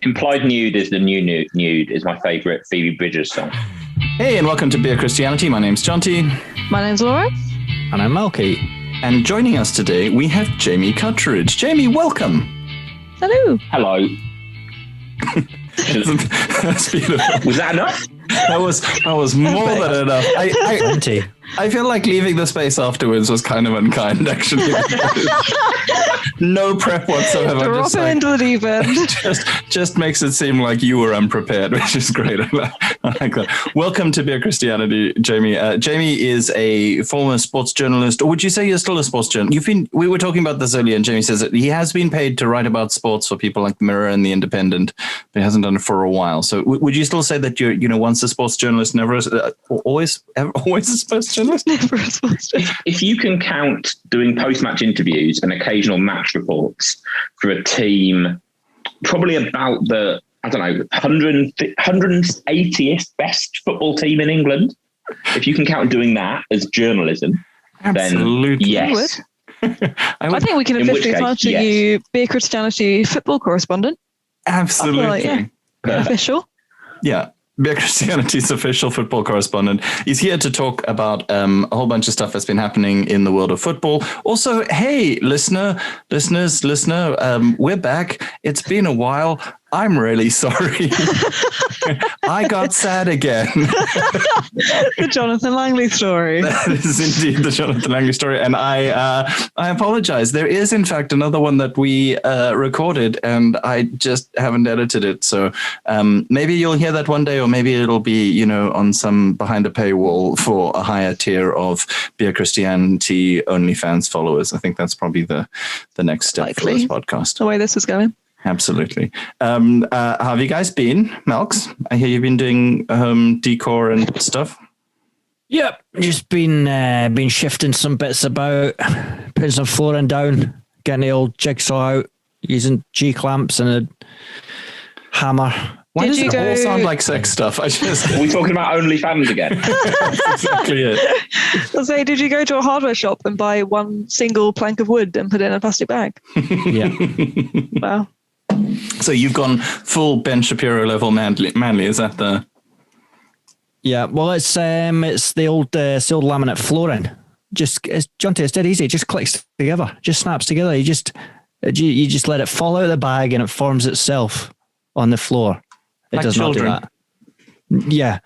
Implied nude is the new nude is my favourite Phoebe Bridgers song. Hey, and welcome to Beer Christianity. My name's Jonty. My name's Laura. And I'm Malky. And joining us today, we have Jamie Cutteridge. Jamie, welcome. Hello. Hello. That's beautiful. Was that enough? That was more than enough. I feel like leaving the space afterwards was kind of unkind, actually. No prep whatsoever. Drop it into the deep end. Just makes it seem like you were unprepared, which is great. I like that. Welcome to Beer Christianity, Jamie. Jamie is a former sports journalist, or would you say you're still a sports journalist? We were talking about this earlier, and Jamie says that he has been paid to write about sports for people like the Mirror and the Independent, but he hasn't done it for a while. So would you still say that you're, once a sports journalist, never always a sports journalist? Never a sports journalist. If you can count doing post-match interviews and occasional match reports for a team, probably about the 180th best football team in England. If you can count doing that as journalism, absolutely. Then yes. I think we can officially title you Beer Christianity football correspondent. Absolutely. Like, official. Yeah. Beer Christianity's official football correspondent. He's here to talk about a whole bunch of stuff that's been happening in the world of football. Also, hey, listeners, we're back. It's been a while. I'm really sorry. I got sad again. The Jonathan Langley story. That is indeed the Jonathan Langley story. And I apologize. There is, in fact, another one that we recorded, and I just haven't edited it. So maybe you'll hear that one day, or maybe it'll be, on some behind a paywall for a higher tier of Beer Christianity OnlyFans followers. I think that's probably the next step for this podcast. The way this was going. Absolutely. How have you guys been, Melks? I hear you've been doing home decor and stuff. Yep, just been shifting some bits about, putting some flooring down, getting the old jigsaw out, using G-clamps and a hammer. Why does it all sound like sex stuff? Are we talking about OnlyFans again? That's exactly it. I'll say, did you go to a hardware shop and buy one single plank of wood and put it in a plastic bag? Yeah. Wow. So you've gone full Ben Shapiro level manly. Is that the? Yeah, well, it's the old laminate flooring. Jonty, it's dead easy. It just clicks together, just snaps together. You just let it fall out of the bag and it forms itself on the floor. It like does children. not do that. Yeah.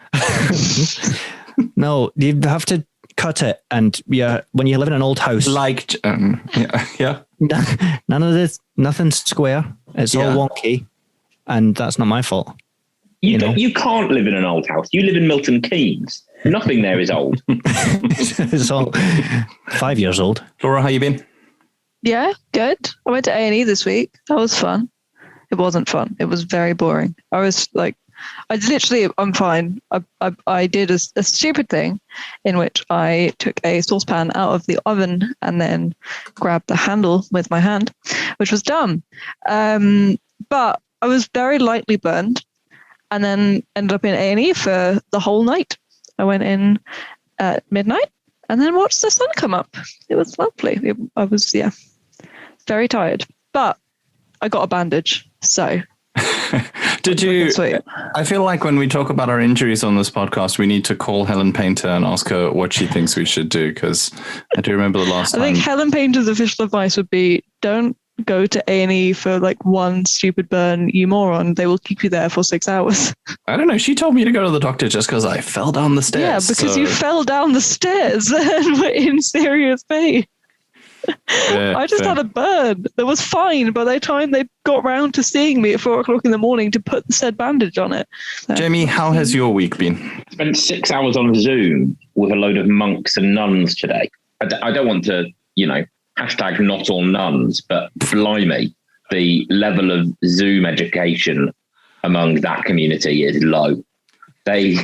No, you have to cut it, and when you live in an old house, yeah. None of this, nothing's square. It's all wonky, and that's not my fault. You can't live in an old house. You live in Milton Keynes. Nothing there is old. It's all 5 years old. Laura, how you been? Yeah, good. I went to A&E this week. That was fun. It wasn't fun. It was very boring. I was like, I'm fine. I did a stupid thing in which I took a saucepan out of the oven and then grabbed the handle with my hand, which was dumb. But I was very lightly burned and then ended up in A&E for the whole night. I went in at midnight and then watched the sun come up. It was lovely. I was, very tired. But I got a bandage, so... Did you? I feel like when we talk about our injuries on this podcast, we need to call Helen Painter and ask her what she thinks we should do, because I do remember the last time. I think Helen Painter's official advice would be, don't go to A&E for like one stupid burn, you moron. They will keep you there for 6 hours. I don't know. She told me to go to the doctor just because I fell down the stairs. Yeah, because you fell down the stairs and were in serious pain. Yeah, I just had a burn that was fine by the time they got round to seeing me at 4 o'clock in the morning to put the said bandage on it. So. Jamie, how has your week been? Spent 6 hours on Zoom with a load of monks and nuns today. I don't want to, hashtag not all nuns, but blimey, the level of Zoom education among that community is low. They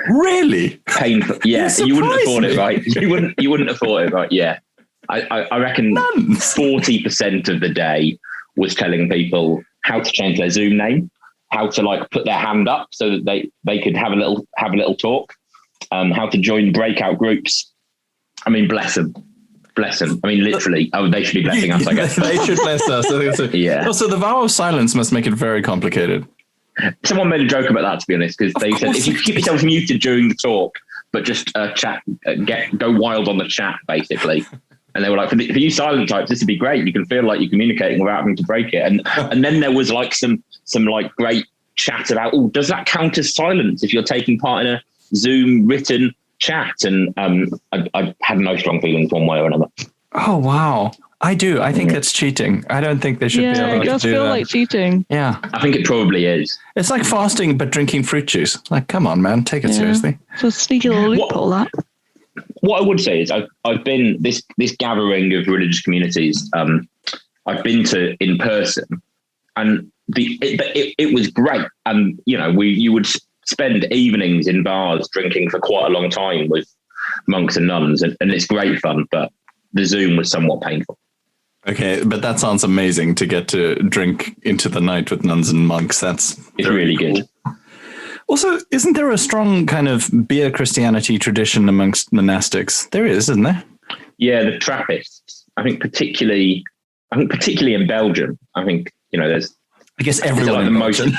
really painful. Yeah, you wouldn't have thought it, right? You wouldn't have thought it, right? Yeah. I reckon 40% of the day was telling people how to change their Zoom name, how to put their hand up so that they could have a little talk, how to join breakout groups. I mean, bless them. I mean, literally. Oh, they should be blessing us, I guess. They should bless us. I think so. Yeah. Also, the vow of silence must make it very complicated. Someone made a joke about that, to be honest, because they said if you keep yourself muted during the talk, but just chat, go wild on the chat, basically. And they were like, for you silent types, this would be great. You can feel like you're communicating without having to break it. And then there was like some like great chat about, does that count as silence if you're taking part in a Zoom written chat? And I had no strong feelings one way or another. Oh, wow. I do. I think that's cheating. I don't think they should be allowed to do that. Yeah, it does feel like cheating. Yeah. I think it probably is. It's like fasting, but drinking fruit juice. Like, come on, man. Take it seriously. It's a sneaky little loophole, that. What I would say is I've been this gathering of religious communities. I've been to in person, and it was great. And you would spend evenings in bars drinking for quite a long time with monks and nuns, and it's great fun. But the Zoom was somewhat painful. Okay, but that sounds amazing to get to drink into the night with nuns and monks. It's really cool. Good. Also, isn't there a strong kind of beer Christianity tradition amongst monastics? There is, isn't there? Yeah, the Trappists. I think particularly in Belgium. I think there's. I guess everyone in Belgium.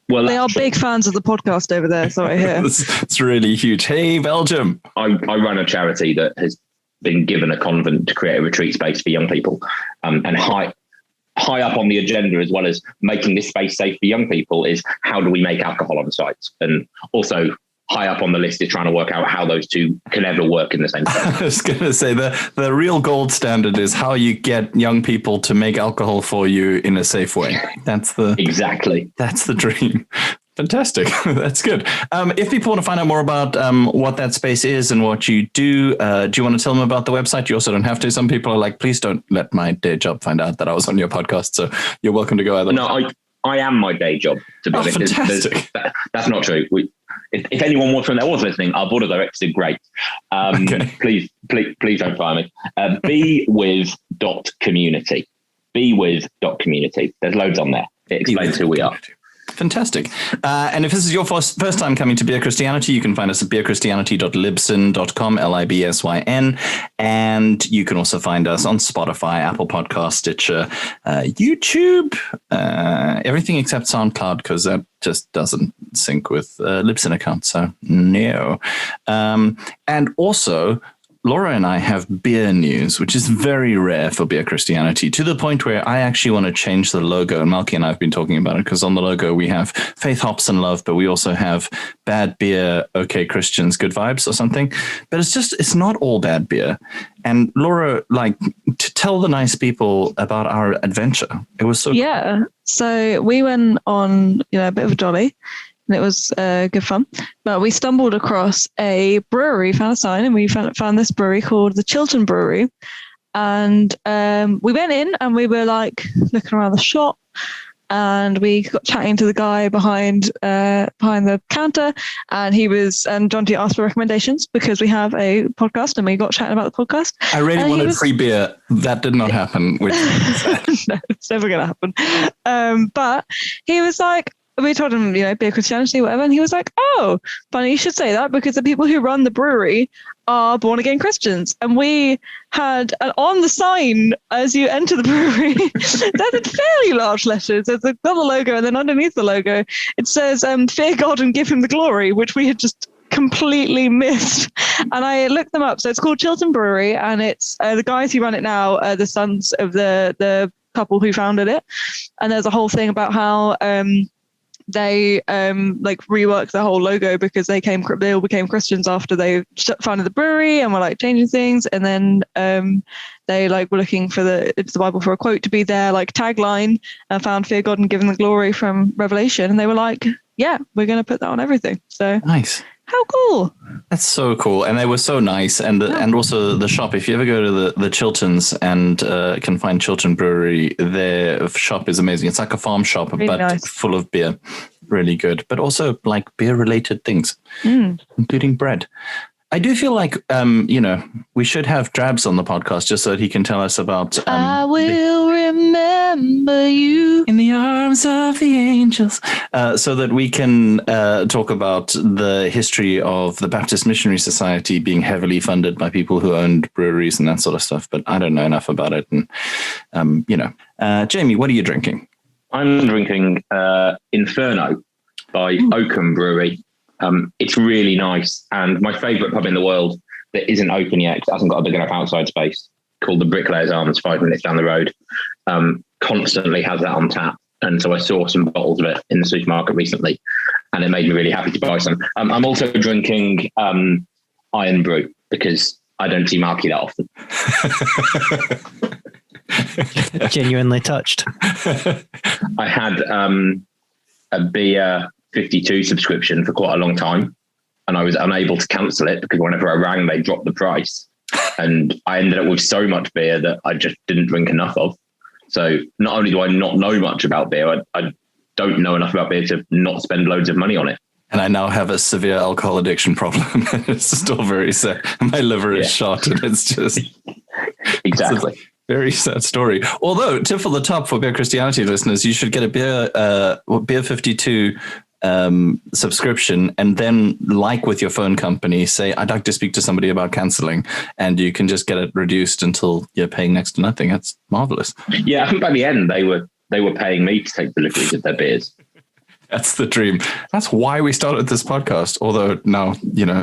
Well, they are big fans of the podcast over there. So I hear it's really huge. Hey, Belgium! I run a charity that has been given a convent to create a retreat space for young people, and high up on the agenda, as well as making this space safe for young people, is how do we make alcohol on sites? And also high up on the list is trying to work out how those two can ever work in the same place. I was going to say the real gold standard is how you get young people to make alcohol for you in a safe way. That's the dream. Fantastic. That's good. If people want to find out more about what that space is and what you do you want to tell them about the website? You also don't have to. Some people are like, please don't let my day job find out that I was on your podcast. So you're welcome to go either. No, I am my day job, to be honest. Fantastic. That's not true. If anyone was listening, our board of directors are great. Okay. Please don't fire me. bewith.community. Bewith.community. There's loads on there. It explains who we are. Fantastic. And if this is your first time coming to Beer Christianity, you can find us at beerchristianity.libsyn.com, Libsyn. And you can also find us on Spotify, Apple Podcasts, Stitcher, YouTube, everything except SoundCloud, because that just doesn't sync with Libsyn account. So no. And also, Laura and I have beer news, which is very rare for Beer Christianity, to the point where I actually want to change the logo. And Malky and I have been talking about it, because on the logo we have faith, hops, and love, but we also have bad beer, okay Christians, good vibes or something. But it's not all bad beer. And Laura, to tell the nice people about our adventure. It was so cool. So we went on a bit of a jolly. And it was good fun. But we stumbled across a brewery, found a sign, and we found this brewery called the Chiltern Brewery. And we went in and we were looking around the shop, and we got chatting to the guy behind the counter, and Jonty asked for recommendations because we have a podcast, and we got chatting about the podcast. I really wanted free beer. That did not happen. No, it's never going to happen. But he was like, we told him, Beer Christianity, whatever. And he was like, oh, funny you should say that, because the people who run the brewery are born again Christians. And we had on the sign as you enter the brewery, there's in fairly large letters. There's got the logo, and then underneath the logo, it says, fear God and give him the glory, which we had just completely missed. And I looked them up. So it's called Chilton Brewery, and it's the guys who run it now are the sons of the couple who founded it. And there's a whole thing about how they reworked the whole logo because they all became Christians after they founded the brewery, and were changing things. And then they were looking for the Bible for a quote to be their tagline, and found fear God and give him the glory from Revelation. And they were like, yeah, we're going to put that on everything. So nice. How cool. That's so cool. And they were so nice. And also the shop, if you ever go to the Chilterns and can find Chiltern Brewery, their shop is amazing. It's like a farm shop, really but nice. Full of beer. Really good. But also beer related things, including bread. I do feel like, we should have Drabs on the podcast just so that he can tell us about... I will remember you in the arms of the angels. So that we can talk about the history of the Baptist Missionary Society being heavily funded by people who owned breweries and that sort of stuff. But I don't know enough about it. And, Jamie, what are you drinking? I'm drinking Inferno, by Chiltern Brewery. It's really nice. And my favourite pub in the world that isn't open yet, 'cause it hasn't got a big enough outside space, called the Bricklayer's Arms, 5 minutes down the road, constantly has that on tap. And so I saw some bottles of it in the supermarket recently, and it made me really happy to buy some. I'm also drinking Iron Brew because I don't see Marky that often. Genuinely touched. I had a Beer 52 subscription for quite a long time, and I was unable to cancel it because whenever I rang, they dropped the price. And I ended up with so much beer that I just didn't drink enough of. So not only do I not know much about beer, I don't know enough about beer to not spend loads of money on it. And I now have a severe alcohol addiction problem. It's still very sad. My liver is shot, and it's just... Exactly. It's a very sad story. Although, tip for the top for Beer Christianity listeners, you should get a Beer 52 subscription, and then, like with your phone company, say, I'd like to speak to somebody about cancelling, and you can just get it reduced until you're paying next to nothing. That's marvelous. Yeah, I think by the end they were paying me to take deliveries of their beers. That's the dream. That's why we started this podcast. Although now,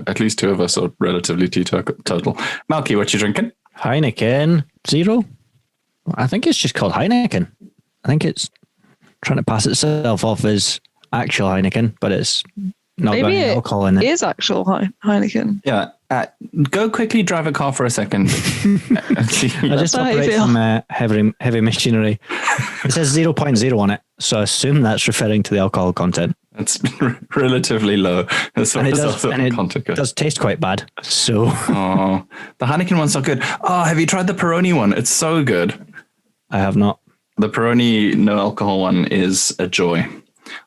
at least two of us are relatively teetotal. Malky, what you drinking? Heineken Zero. I think it's just called Heineken. I think it's trying to pass itself off as actual Heineken, but it's not got any alcohol in it. It is actual Heineken. Yeah. Go quickly drive a car for a second. I just operate from heavy machinery. It says 0.0 on it, so I assume that's referring to the alcohol content. It's relatively low. And it does taste quite bad. So, the Heineken ones are good. Oh, have you tried the Peroni one? It's so good. I have not. The Peroni no alcohol one is a joy.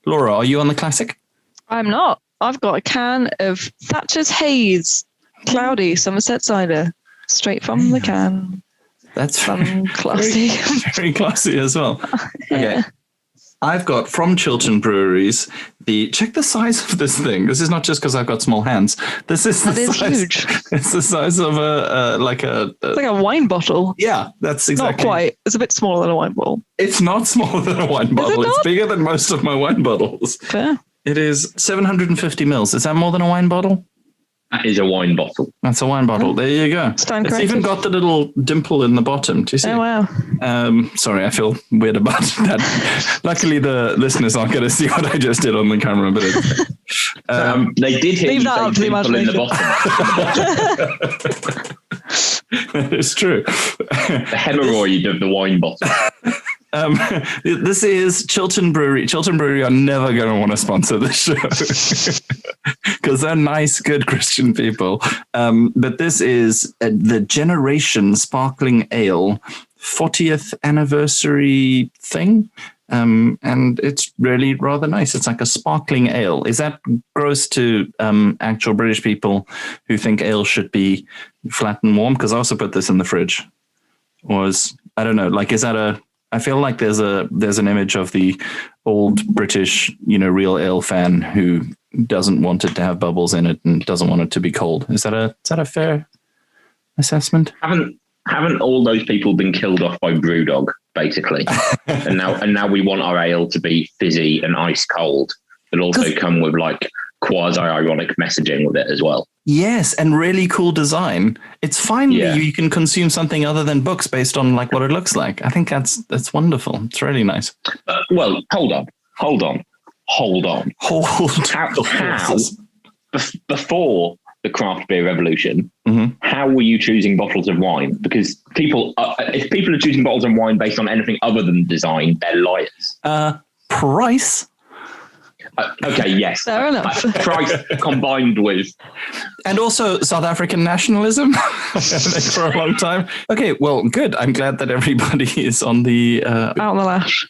Laura, are you on the classic? I'm not. I've got a can of Thatcher's Haze Cloudy Somerset cider straight from the can. That's classy. Very classy as well. Okay. Yeah. I've got from Chiltern Breweries check the size of this thing. This is not just because I've got small hands. This is the size. Huge. It's the size of it's like a wine bottle. Yeah, that's exactly. Not quite. It's a bit smaller than a wine bottle. It's not smaller than a wine bottle. It's bigger than most of my wine bottles. Fair. It is 750 mils. Is that more than a wine bottle? That is a wine bottle. That's a wine bottle. There you go. It's even got the little dimple in the bottom. Do you see? Oh, wow. Sorry, I feel weird about that. Luckily, the listeners aren't going to see what I just did on the camera, but they did hit the dimple in the bottom. It's true. The hemorrhoid of the wine bottle. This is Chilton Brewery. Chilton Brewery are never going to want to sponsor this show because they're nice, good Christian people. But this is the Generation Sparkling Ale 40th anniversary thing. And it's really rather nice. It's like a sparkling ale. Is that gross to actual British people who think ale should be flat and warm? Because I also put this in the fridge. I don't know, like, is that I feel like there's an image of the old British, real ale fan who doesn't want it to have bubbles in it and doesn't want it to be cold. Is that a fair assessment? Haven't all those people been killed off by Brewdog, basically? and now we want our ale to be fizzy and ice cold, but also come with like quasi-ironic messaging with it as well. Yes, and really cool design. It's finally you can consume something other than books based on like what it looks like. I think that's wonderful. It's really nice. Well, hold on. How before the craft beer revolution, how were you choosing bottles of wine? Because if people are choosing bottles of wine based on anything other than design, they're liars. Price. Okay, yes. Fair enough. Price combined with... And also South African nationalism for a long time. Okay, well, good. I'm glad that everybody is on the... out on the lash.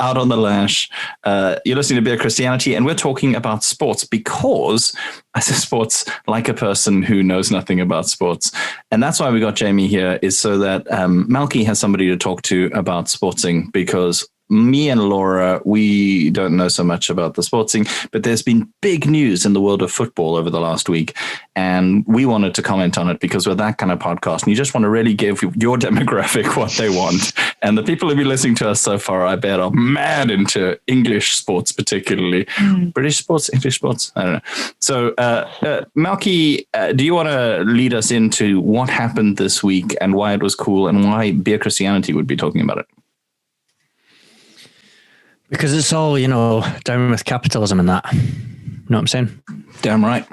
Out on the lash. You're listening to Beer Christianity, and we're talking about sports because I say sports like a person who knows nothing about sports. And that's why we got Jamie here, is so that Malky has somebody to talk to about sportsing, because me and Laura, we don't know so much about the sports scene, but there's been big news in the world of football over the last week. And we wanted to comment on it because we're that kind of podcast. And you just want to really give your demographic what they want. And the people who've been listening to us so far, I bet, are mad into English sports, particularly. British sports, English sports, I don't know. So, Malky, do you want to lead us into what happened this week and why it was cool and why Beer Christianity would be talking about it? Because it's all, down with capitalism and that. You know what I'm saying? Damn right.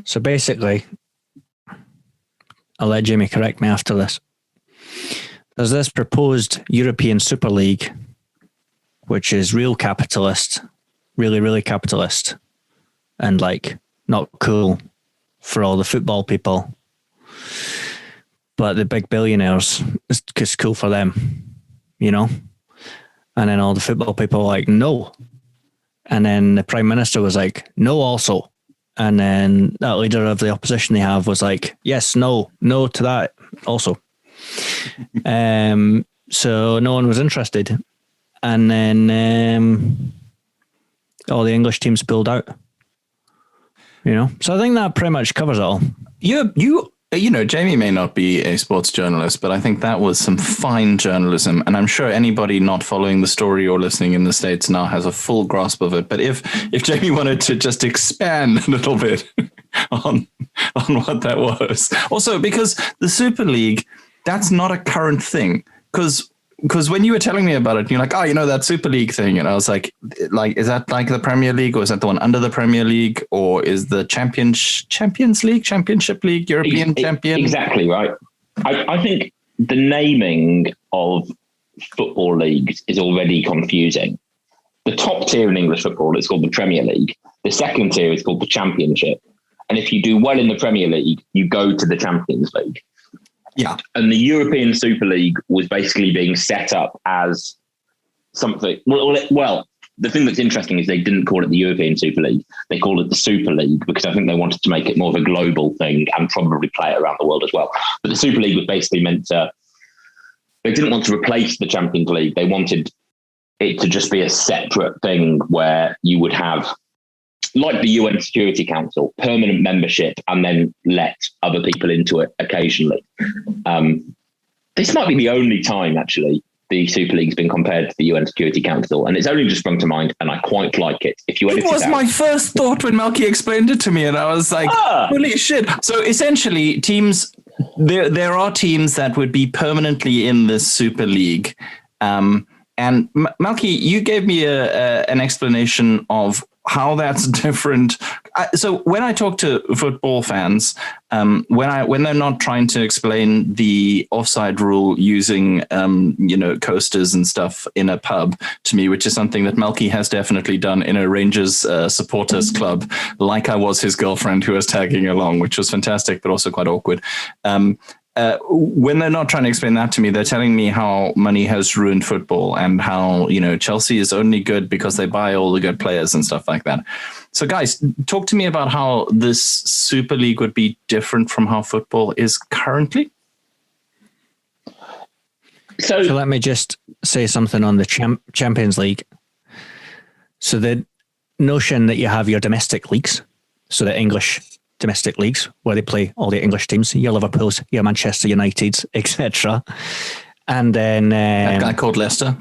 So basically, I'll let Jamie correct me after this. There's this proposed European Super League, which is real capitalist, really, really capitalist, and not cool for all the football people. But the big billionaires, it's cool for them, And then all the football people were like, no. And then the Prime Minister was like, no also. And then that leader of the opposition they have was like, yes, no to that also. So no one was interested. And then all the English teams pulled out. So I think that pretty much covers it all. Jamie may not be a sports journalist, but I think that was some fine journalism. And I'm sure anybody not following the story or listening in the States now has a full grasp of it. But if Jamie wanted to just expand a little bit on what that was. Also, because the Super League, that's not a current thing. Because when you were telling me about it, you're like, that Super League thing. And I was like, is that like the Premier League, or is that the one under the Premier League, or is the Champions League, Championship League, European Champion? Exactly right. I think the naming of football leagues is already confusing. The top tier in English football is called the Premier League. The second tier is called the Championship. And if you do well in the Premier League, you go to the Champions League. Yeah. And the European Super League was basically being set up as something. Well, the thing that's interesting is they didn't call it the European Super League. They called it the Super League because I think they wanted to make it more of a global thing and probably play it around the world as well. But the Super League was basically meant to, they didn't want to replace the Champions League. They wanted it to just be a separate thing where you would have, like the UN Security Council, permanent membership and then let other people into it occasionally. This might be the only time, actually, the Super League's been compared to the UN Security Council, and it's only just sprung to mind, and I quite like it. If you edit it was my first thought when Malky explained it to me, and I was like, holy shit. So essentially, teams, there are teams that would be permanently in this Super League. And Malky, you gave me an explanation of how that's different. So when I talk to football fans, when they're not trying to explain the offside rule using coasters and stuff in a pub to me, which is something that Malky has definitely done in a Rangers supporters club, like I was his girlfriend who was tagging along, which was fantastic, but also quite awkward. When they're not trying to explain that to me, they're telling me how money has ruined football and how, Chelsea is only good because they buy all the good players and stuff like that. So guys, talk to me about how this Super League would be different from how football is currently. So let me just say something on the Champions League. So the notion that you have your domestic leagues, so the English domestic leagues where they play all the English teams, your Liverpools, your Manchester Uniteds, etc. And then that guy called Leicester.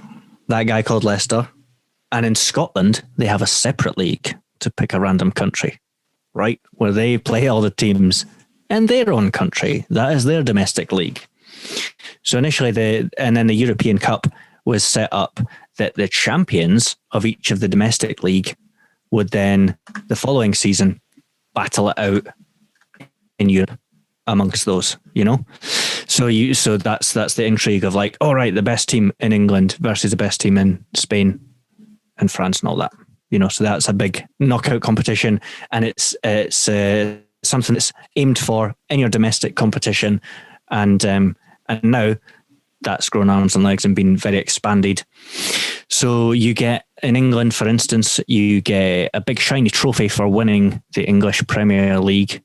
And in Scotland, they have a separate league, to pick a random country, right? Where they play all the teams in their own country. That is their domestic league. So initially, then the European Cup was set up that the champions of each of the domestic league would then, the following season, battle it out in Europe amongst those, So that's the intrigue of like, all right, the best team in England versus the best team in Spain and France and all that, So that's a big knockout competition, and it's something that's aimed for in your domestic competition, and now that's grown arms and legs and been very expanded. So you get, in England, for instance, you get a big shiny trophy for winning the English Premier League.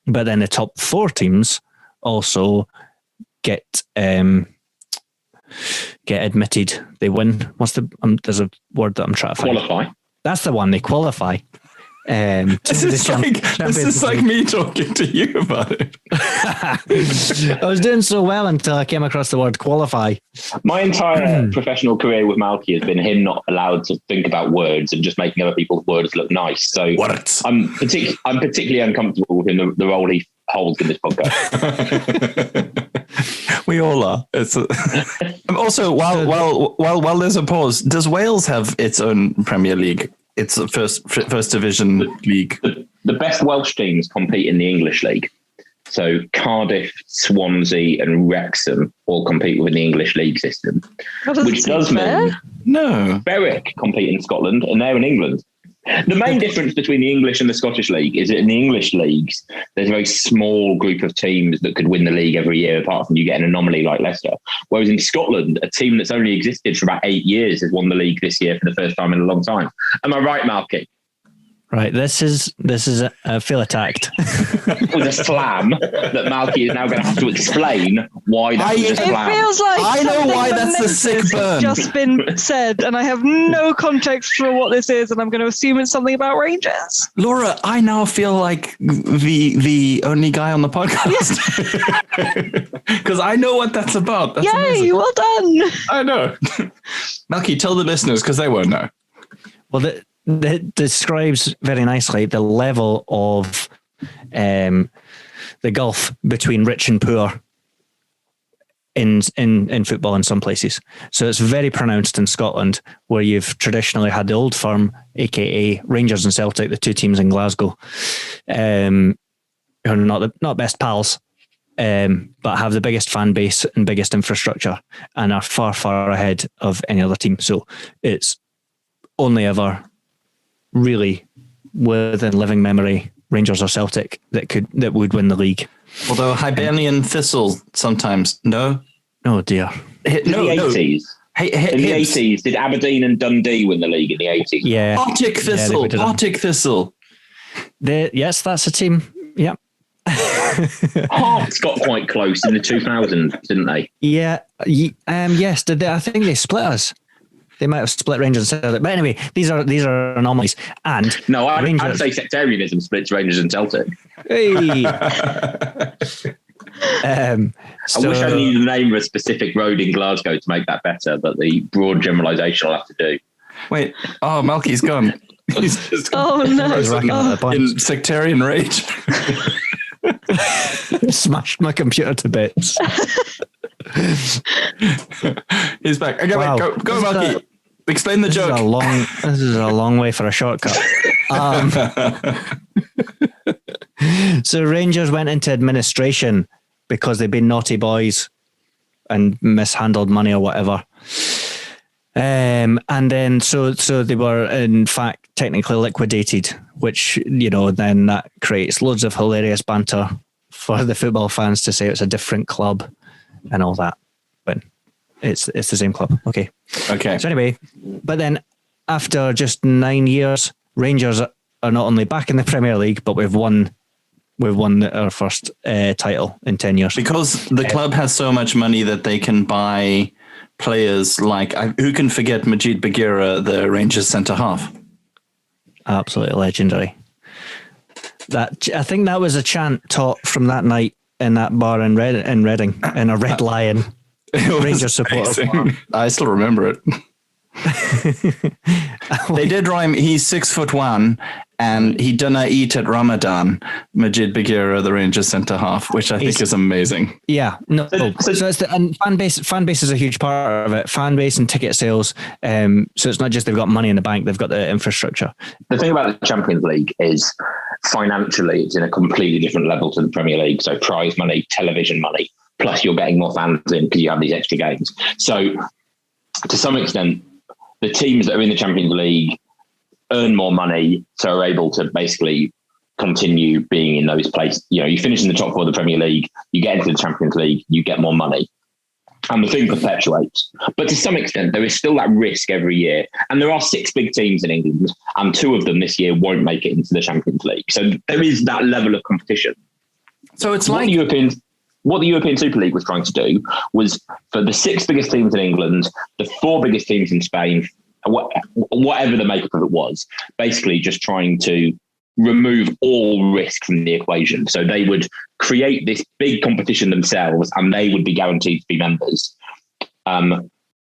But then the top four teams also get get admitted. They win. What's the? There's a word that I'm trying to find. Qualify. That's the one. They qualify. This is like me talking to you about it. I was doing so well until I came across the word qualify. My entire professional career with Malky has been him not allowed to think about words and just making other people's words look nice. So What? I'm particularly uncomfortable with him, the role he holds in this podcast. We all are. Also, while there's a pause, does Wales have its own Premier League? It's the first division league. The best Welsh teams compete in the English League. So Cardiff, Swansea and Wrexham all compete within the English League system. Which does mean Berwick compete in Scotland and they're in England. The main difference between the English and the Scottish League is that in the English leagues, there's a very small group of teams that could win the league every year, apart from you get an anomaly like Leicester. Whereas in Scotland, a team that's only existed for about 8 years has won the league this year for the first time in a long time. Am I right, Malky? Right, this is I feel attacked. It was a slam that Malky is now going to have to explain why that was a slam. It feels like I know why that's a sick burn. Just been said, and I have no context for what this is, and I'm going to assume it's something about Rangers. Laura, I now feel like the only guy on the podcast because I know what that's about. That's Yay! amazing. Well done. I know. Malky, tell the listeners because they won't know. Well, that describes very nicely the level of the gulf between rich and poor in football in some places. So it's very pronounced in Scotland, where you've traditionally had the Old Firm, aka Rangers and Celtic, the two teams in Glasgow, who are not best pals, but have the biggest fan base and biggest infrastructure, and are far, far ahead of any other team. So it's only ever really within living memory Rangers or Celtic that would win the league. Although Hibernian Thistle sometimes no. Oh dear. In the 80s. In the 80s, did Aberdeen and Dundee win the league in the 80s? Yeah. Arctic Thistle. Yeah, Arctic Thistle. Yes, that's a team. Yep. Hearts got quite close in the 2000s, didn't they? Yeah. Yes. Did they? I think they split us. They might have split Rangers and Celtic. But anyway, these are anomalies. And no, I'd say sectarianism splits Rangers and Celtic. Hey. I wish I knew the name of a specific road in Glasgow to make that better, but the broad generalisation I'll have to do. Wait. Oh, Malky's gone. He's just in sectarian rage. Smashed my computer to bits. He's back. Okay, wow. Wait, go Malky. Explain the joke. This is a long way for a shortcut. So Rangers went into administration because they'd been naughty boys and mishandled money or whatever. And then so they were in fact technically liquidated, which, then that creates loads of hilarious banter for the football fans to say it's a different club and all that. But it's the same club. Okay. So anyway, but then after just 9 years, Rangers are not only back in the Premier League, but we've won our first title in 10 years. Because the club has so much money that they can buy players like, who can forget Majid Bagheera, the Rangers centre half? Absolutely legendary. I think that was a chant taught from that night in that bar in Reading, in a Red Lion Rangers supporter. I still remember it. They did rhyme. He's 6'1" and he didn't eat at Ramadan. Majid Bagheera, the Rangers centre half, which I think is amazing. Yeah, no. So it's and fan base is a huge part of it. Fan base and ticket sales. So it's not just they've got money in the bank; they've got the infrastructure. The thing about the Champions League is financially, it's in a completely different level to the Premier League. So prize money, television money, plus you're getting more fans in because you have these extra games. So to some extent, the teams that are in the Champions League earn more money, so are able to basically continue being in those places. You finish in the top four of the Premier League, you get into the Champions League, you get more money. And the thing perpetuates. But to some extent, there is still that risk every year. And there are 6 big teams in England, and 2 of them this year won't make it into the Champions League. So there is that level of competition. So it's like... what the European Super League was trying to do was for the 6 biggest teams in England, the 4 biggest teams in Spain, whatever the makeup of it was, basically just trying to remove all risk from the equation. So they would create this big competition themselves and they would be guaranteed to be members.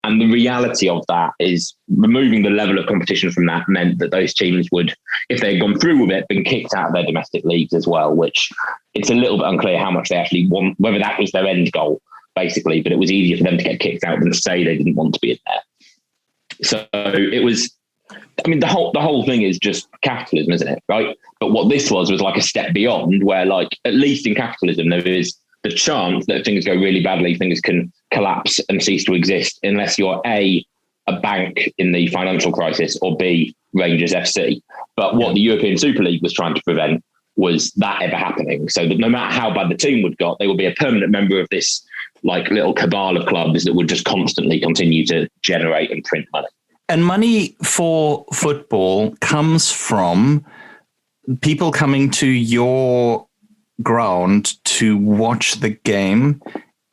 And the reality of that is removing the level of competition from that meant that those teams would, if they had gone through with it, been kicked out of their domestic leagues as well, which it's a little bit unclear how much they actually want, whether that was their end goal, basically, but it was easier for them to get kicked out than to say they didn't want to be in there. So it was, I mean, the whole thing is just capitalism, isn't it? Right. But what this was like a step beyond, where like, at least in capitalism, there is the chance that if things go really badly, things can collapse and cease to exist unless you're A, a bank in the financial crisis, or B, Rangers FC. But what the European Super League was trying to prevent was that ever happening. So that no matter how bad the team would got, they would be a permanent member of this like little cabal of clubs that would just constantly continue to generate and print money. And money for football comes from people coming to your ground to watch the game.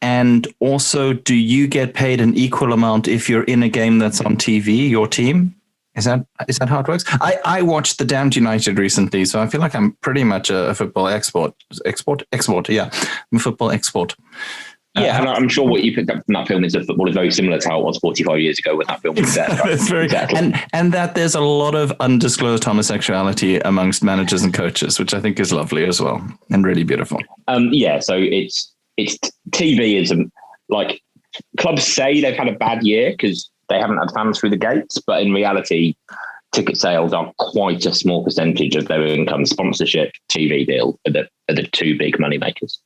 And also, do you get paid an equal amount if you're in a game that's on TV, your team? Is that how it works? I watched the Damned United recently, so I feel like I'm pretty much a football export. Yeah, I'm a football export. Yeah, and I'm sure what you picked up from that film is that football is very similar to how it was 45 years ago when that film was set. Right? It's very, exactly. And that there's a lot of undisclosed homosexuality amongst managers and coaches, which I think is lovely as well and really beautiful. Yeah, so it's TV is like clubs say they've had a bad year because they haven't had fans through the gates, but in reality, ticket sales are quite a small percentage of their income. Sponsorship, TV deal are the 2 big money makers.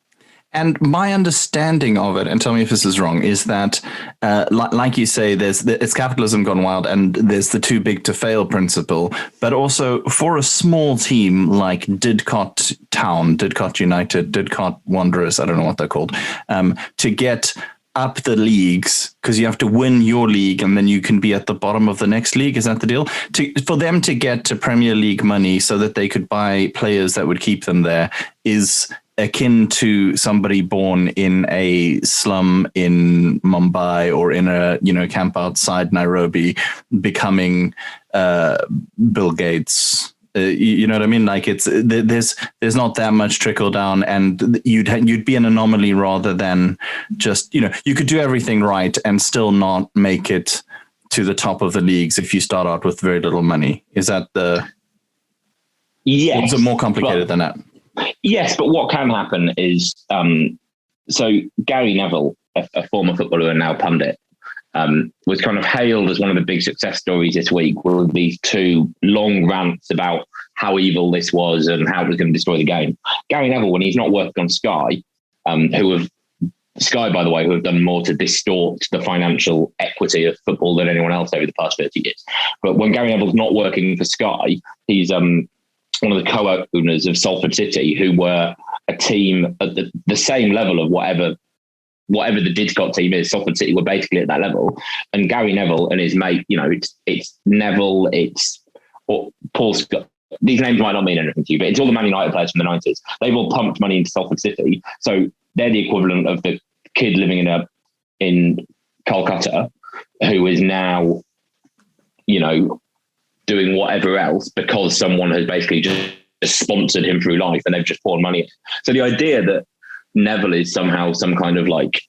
And my understanding of it, and tell me if this is wrong, is that, like you say, it's capitalism gone wild, and there's the too big to fail principle. But also for a small team like Didcot Town, Didcot United, Didcot Wanderers, I don't know what they're called, to get up the leagues, because you have to win your league and then you can be at the bottom of the next league. Is that the deal? For them to get to Premier League money so that they could buy players that would keep them there is akin to somebody born in a slum in Mumbai or in a camp outside Nairobi becoming Bill Gates. You know what I mean? Like there's not that much trickle down, and you'd be an anomaly rather than just you could do everything right and still not make it to the top of the leagues if you start out with very little money. Is that the? Yes. Or is it more complicated than that? Yes, but what can happen is, so Gary Neville, a former footballer and now pundit, was kind of hailed as one of the big success stories this week with these 2 long rants about how evil this was and how it was going to destroy the game. Gary Neville, when he's not working on Sky, Sky, by the way, who have done more to distort the financial equity of football than anyone else over the past 30 years. But when Gary Neville's not working for Sky, he's one of the co-owners of Salford City, who were a team at the same level of whatever the Didcot team is. Salford City were basically at that level. And Gary Neville and his mate, it's Neville, or Paul Scott. These names might not mean anything to you, but it's all the Man United players from the 90s. They've all pumped money into Salford City. So they're the equivalent of the kid living in Calcutta who is now, doing whatever else because someone has basically just sponsored him through life and they've just poured money in. So the idea that Neville is somehow some kind of like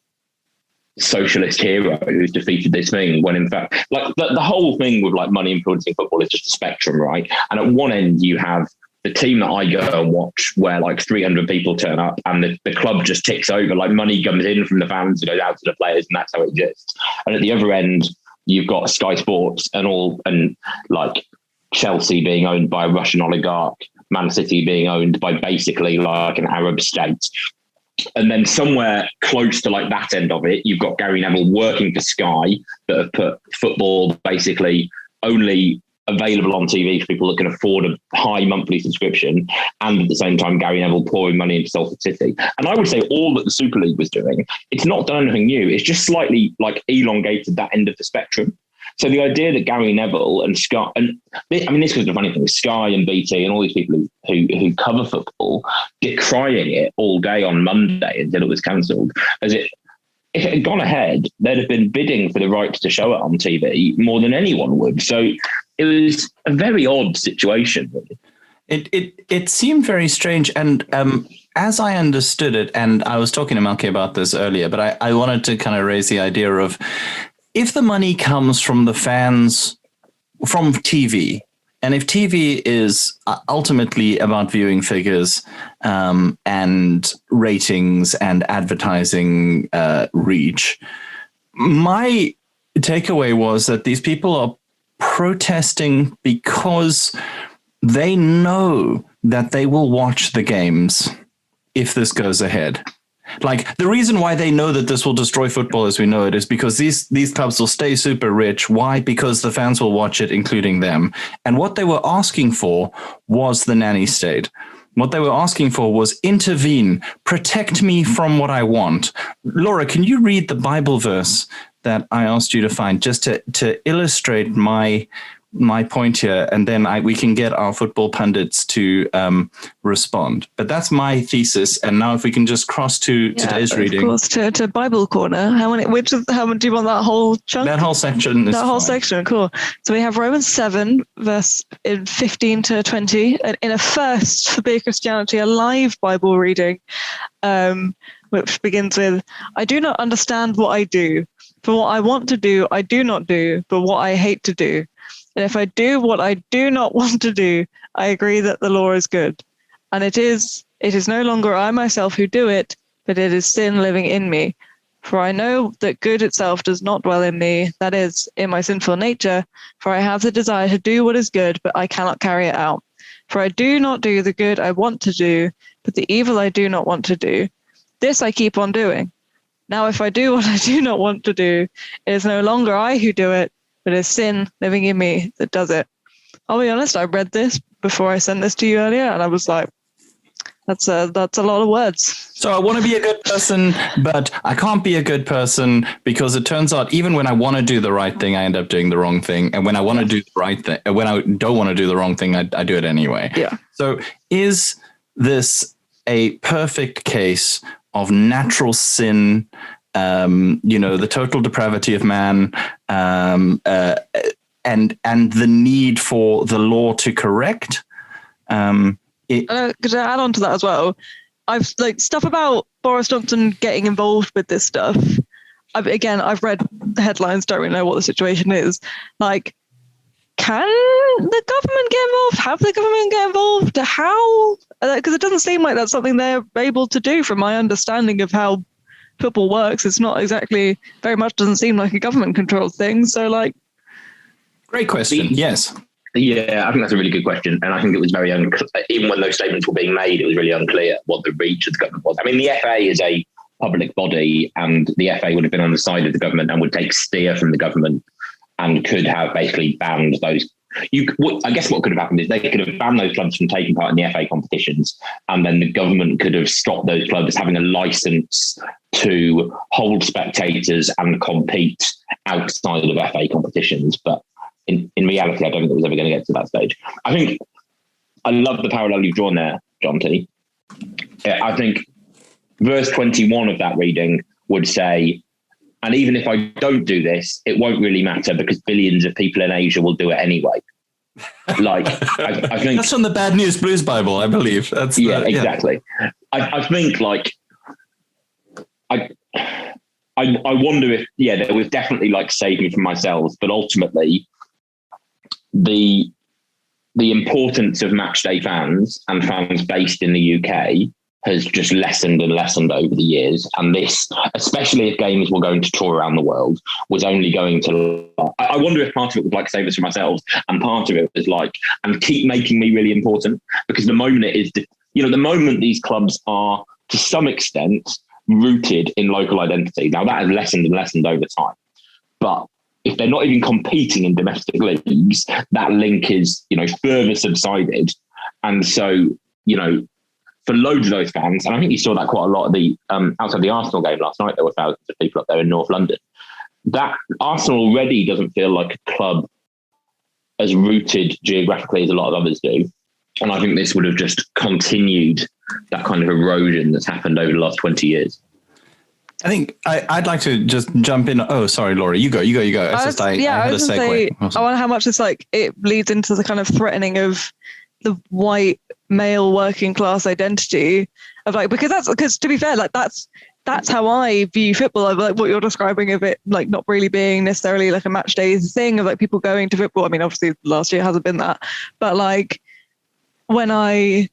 socialist hero who's defeated this thing, when in fact, like the whole thing with like money influencing football is just a spectrum, right? And at one end you have the team that I go and watch where like 300 people turn up and the club just ticks over, like money comes in from the fans and goes out to the players, and that's how it exists. And at the other end, you've got Sky Sports and like Chelsea being owned by a Russian oligarch, Man City being owned by basically like an Arab state. And then somewhere close to like that end of it, you've got Gary Neville working for Sky that have put football basically only available on TV for people that can afford a high monthly subscription, and at the same time Gary Neville pouring money into Salford City. And I would say all that the Super League was doing, it's not done anything new, it's just slightly like elongated that end of the spectrum. So the idea that Gary Neville and Sky, and I mean, this was the funny thing, Sky and BT and all these people who cover football decrying it all day on Monday until it was cancelled, as if it had gone ahead, they'd have been bidding for the rights to show it on TV more than anyone would. So it was a very odd situation. It seemed very strange. And as I understood it, and I was talking to Malky about this earlier, but I wanted to kind of raise the idea of, if the money comes from the fans, from TV, and if TV is ultimately about viewing figures and ratings and advertising reach, my takeaway was that these people are protesting because they know that they will watch the games if this goes ahead. Like, the reason why they know that this will destroy football as we know it is because these clubs will stay super rich. Why? Because the fans will watch it, including them. And what they were asking for was the nanny state. What they were asking for was intervene, protect me from what I want. Laura, can you read the Bible verse that I asked you to find just to illustrate my point here, and then we can get our football pundits to respond. But that's my thesis. And now if we can just cross to today's reading. Of course, to Bible Corner. How many do you want that whole chunk? That whole section is That whole fine. section, cool. So we have Romans 7, verse 15 to 20, and in a first for Beer Christianity, a live Bible reading, which begins with, I do not understand what I do. For what I want to do, I do not do, but what I hate to do. And if I do what I do not want to do, I agree that the law is good. And it is no longer I myself who do it, but it is sin living in me. For I know that good itself does not dwell in me, that is, in my sinful nature, for I have the desire to do what is good, but I cannot carry it out. For I do not do the good I want to do, but the evil I do not want to do. This I keep on doing. Now if I do what I do not want to do, it is no longer I who do it, but it's sin living in me that does it. I'll be honest, I read this before I sent this to you earlier, and I was like, that's a lot of words. So I want to be a good person, but I can't be a good person because it turns out even when I want to do the right thing, I end up doing the wrong thing. And when I want to do the right thing, when I don't want to do the wrong thing, I do it anyway. Yeah. So is this a perfect case of natural sin, the total depravity of man, and the need for the law to correct? Could I add on to that as well? I've stuff about Boris Johnson getting involved with this stuff. I've read the headlines, don't really know what the situation is. Like, can the government get involved? Have the government get involved? How? Because it doesn't seem like that's something they're able to do from my understanding of how football works. It's not exactly, very much doesn't seem like a government controlled thing. So Great question. Yes. Yeah, I think that's a really good question. And I think it was very unclear, even when those statements were being made, it was really unclear what the reach of the government was. I mean, the FA is a public body, and the FA would have been on the side of the government and would take steer from the government and could have basically banned those. I guess what could have happened is they could have banned those clubs from taking part in the FA competitions, and then the government could have stopped those clubs having a license to hold spectators and compete outside of FA competitions. But in reality, I don't think it was ever going to get to that stage. I think I love the parallel you've drawn there, John T. I think verse 21 of that reading would say, and even if I don't do this, it won't really matter because billions of people in Asia will do it anyway. I think that's from the Bad News Blues Bible, I believe. Exactly. I think I wonder if there was definitely save me from myself, but ultimately the importance of matchday fans and fans based in the UK has just lessened and lessened over the years. And this, especially if games were going to tour around the world, was only going to... I wonder if part of it was save us from ourselves, and part of it was and keep making me really important, because the moment it is, the moment these clubs are to some extent rooted in local identity. Now that has lessened and lessened over time. But if they're not even competing in domestic leagues, that link is, further subsided. And so, for loads of those fans, and I think you saw that quite a lot of the outside the Arsenal game last night, there were thousands of people up there in North London. that Arsenal already doesn't feel like a club as rooted geographically as a lot of others do. And I think this would have just continued that kind of erosion that's happened over the last 20 years. I think I'd like to just jump in. Oh, sorry, Laura, you go. I was going to say, I wonder how much it's like it bleeds into the kind of threatening of the white male working class identity of like, because to be fair, like that's how I view football. Of like what you're describing of it, like not really being necessarily like a match day thing of like people going to football. I mean, obviously last year hasn't been that, but like when I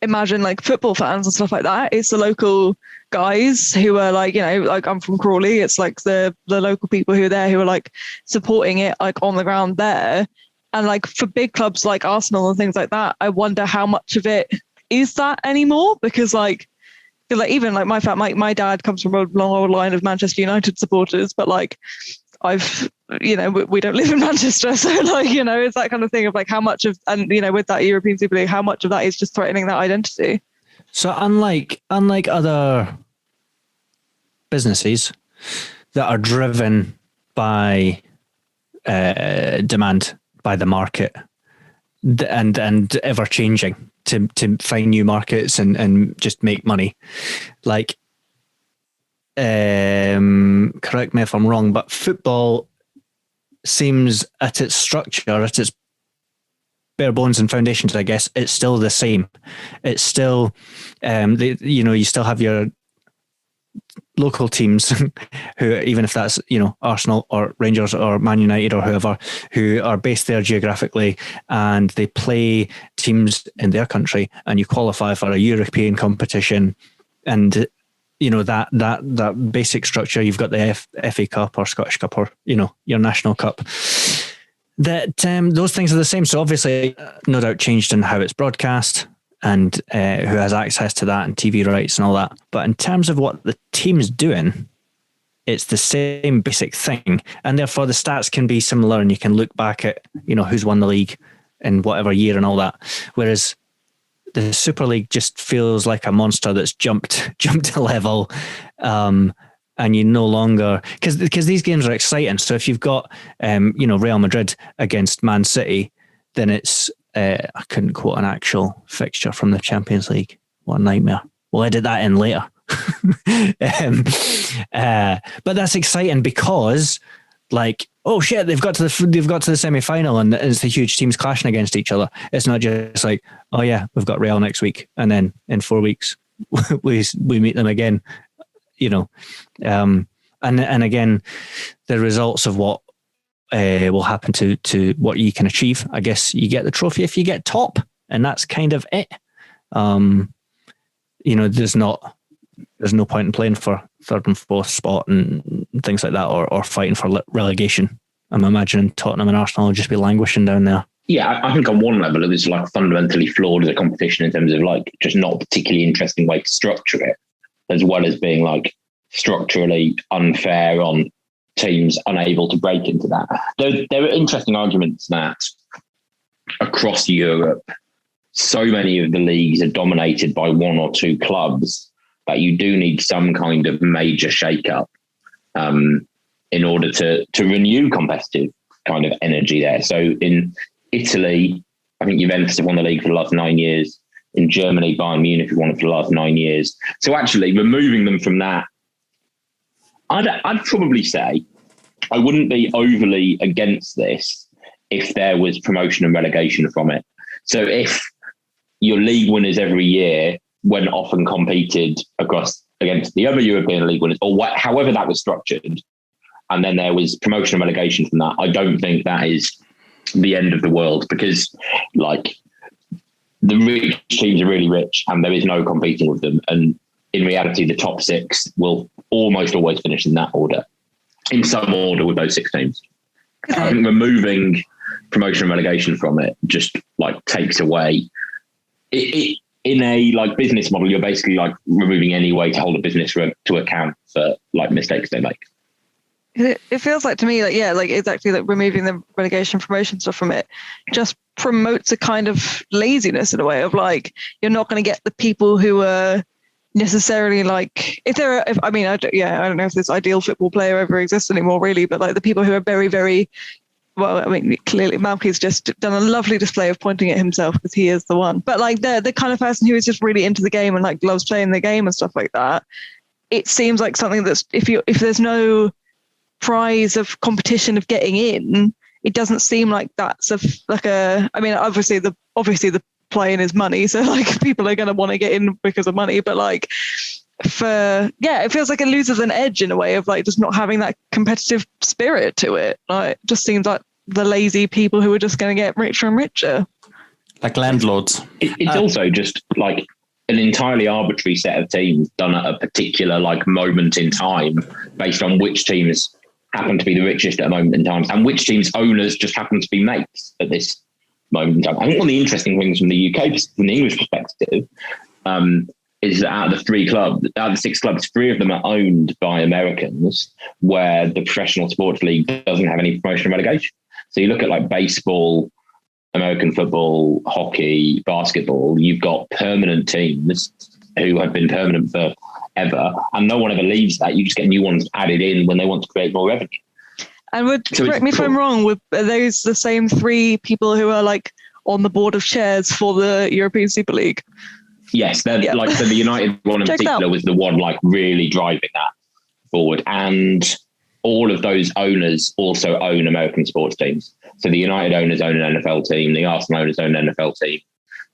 imagine like football fans and stuff like that, it's the local guys who are like, you know, like I'm from Crawley. It's like the local people who are there who are like supporting it like on the ground there. And like for big clubs like Arsenal and things like that, I wonder how much of it is that anymore, because like even like my dad comes from a long old line of Manchester United supporters, but like we don't live in Manchester, so like, you know, it's that kind of thing of like how much of, and you know, with that European Super League, how much of that is just threatening that identity. So unlike other businesses that are driven by demand, by the market, and ever changing to find new markets and just make money, like correct me if I'm wrong, but football seems at its structure, at its bare bones and foundations, I guess, it's still the same. It's still, you still have your local teams who, even if that's, you know, Arsenal or Rangers or Man United or whoever, who are based there geographically, and they play teams in their country, and you qualify for a European competition, and you know that basic structure. You've got the FA Cup or Scottish Cup or, you know, your national cup. That those things are the same. So obviously, no doubt changed in how it's broadcast and who has access to that and TV rights and all that. But in terms of what the team's doing, it's the same basic thing, and therefore the stats can be similar, and you can look back at, you know, who's won the league in whatever year and all that. Whereas the Super League just feels like a monster that's jumped a level, and you no longer, because these games are exciting. So if you've got Real Madrid against Man City, then it's I couldn't quote an actual fixture from the Champions League. What a nightmare! We'll edit that in later. But that's exciting because, like, oh shit, they've got to the semi-final, and it's the huge teams clashing against each other. It's not just like, oh yeah, we've got Real next week, and then in 4 weeks we meet them again, you know. And again, the results of what will happen to what you can achieve. I guess you get the trophy if you get top, and that's kind of it. There's no point in playing for third and fourth spot and things like that, or fighting for relegation. I'm imagining Tottenham and Arsenal will just be languishing down there. Yeah, I think on one level it was like fundamentally flawed as a competition in terms of like just not a particularly interesting way to structure it, as well as being like structurally unfair on teams unable to break into that. There are interesting arguments that across Europe, so many of the leagues are dominated by one or two clubs that you do need some kind of major shake-up in order to renew competitive kind of energy there. So in Italy, I think Juventus have won the league for the last 9 years. In Germany, Bayern Munich have won it for the last 9 years. So actually removing them from that, I'd probably say I wouldn't be overly against this if there was promotion and relegation from it. So if your league winners every year went off and competed against the other European league winners, or however that was structured, and then there was promotion and relegation from that, I don't think that is the end of the world, because like the rich teams are really rich and there is no competing with them. And in reality, the top six will almost always finish in that order, in some order with those six teams. I think removing promotion and relegation from it just like takes away it. In a like business model, you're basically like removing any way to hold a business to account for like mistakes they make. It feels like to me like, yeah, like exactly like removing the relegation promotion stuff from it just promotes a kind of laziness in a way of like, you're not going to get the people who are necessarily like if there are, I don't know if this ideal football player ever exists anymore really, but like the people who are very, very, well, I mean, clearly Malky's just done a lovely display of pointing at himself because he is the one, but like the kind of person who is just really into the game and like loves playing the game and stuff like that, it seems like something that's, if there's no prize of competition of getting in, it doesn't seem like that's I mean, obviously the playing is money, so like people are going to want to get in because of money, but like it feels like it loses an edge in a way of like just not having that competitive spirit to it. Like it just seems like the lazy people who are just going to get richer and richer, like landlords. It's also just like an entirely arbitrary set of teams done at a particular like moment in time based on which teams happen to be the richest at a moment in time and which teams' owners just happen to be mates at this moment in time. I think one of the interesting things from the UK, from the English perspective, is that out of the 6 clubs, 3 of them are owned by Americans, where the professional sports league doesn't have any promotion and relegation. So you look at like baseball, American football, hockey, basketball, you've got permanent teams who have been permanent forever, and no one ever leaves that. You just get new ones added in when they want to create more revenue. And correct me if I'm wrong, are those the same 3 people who are like on the board of chairs for the European Super League? Yes, they're like, so the United one in particular was the one like really driving that forward. And all of those owners also own American sports teams. So the United owners own an NFL team, the Arsenal owners own an NFL team,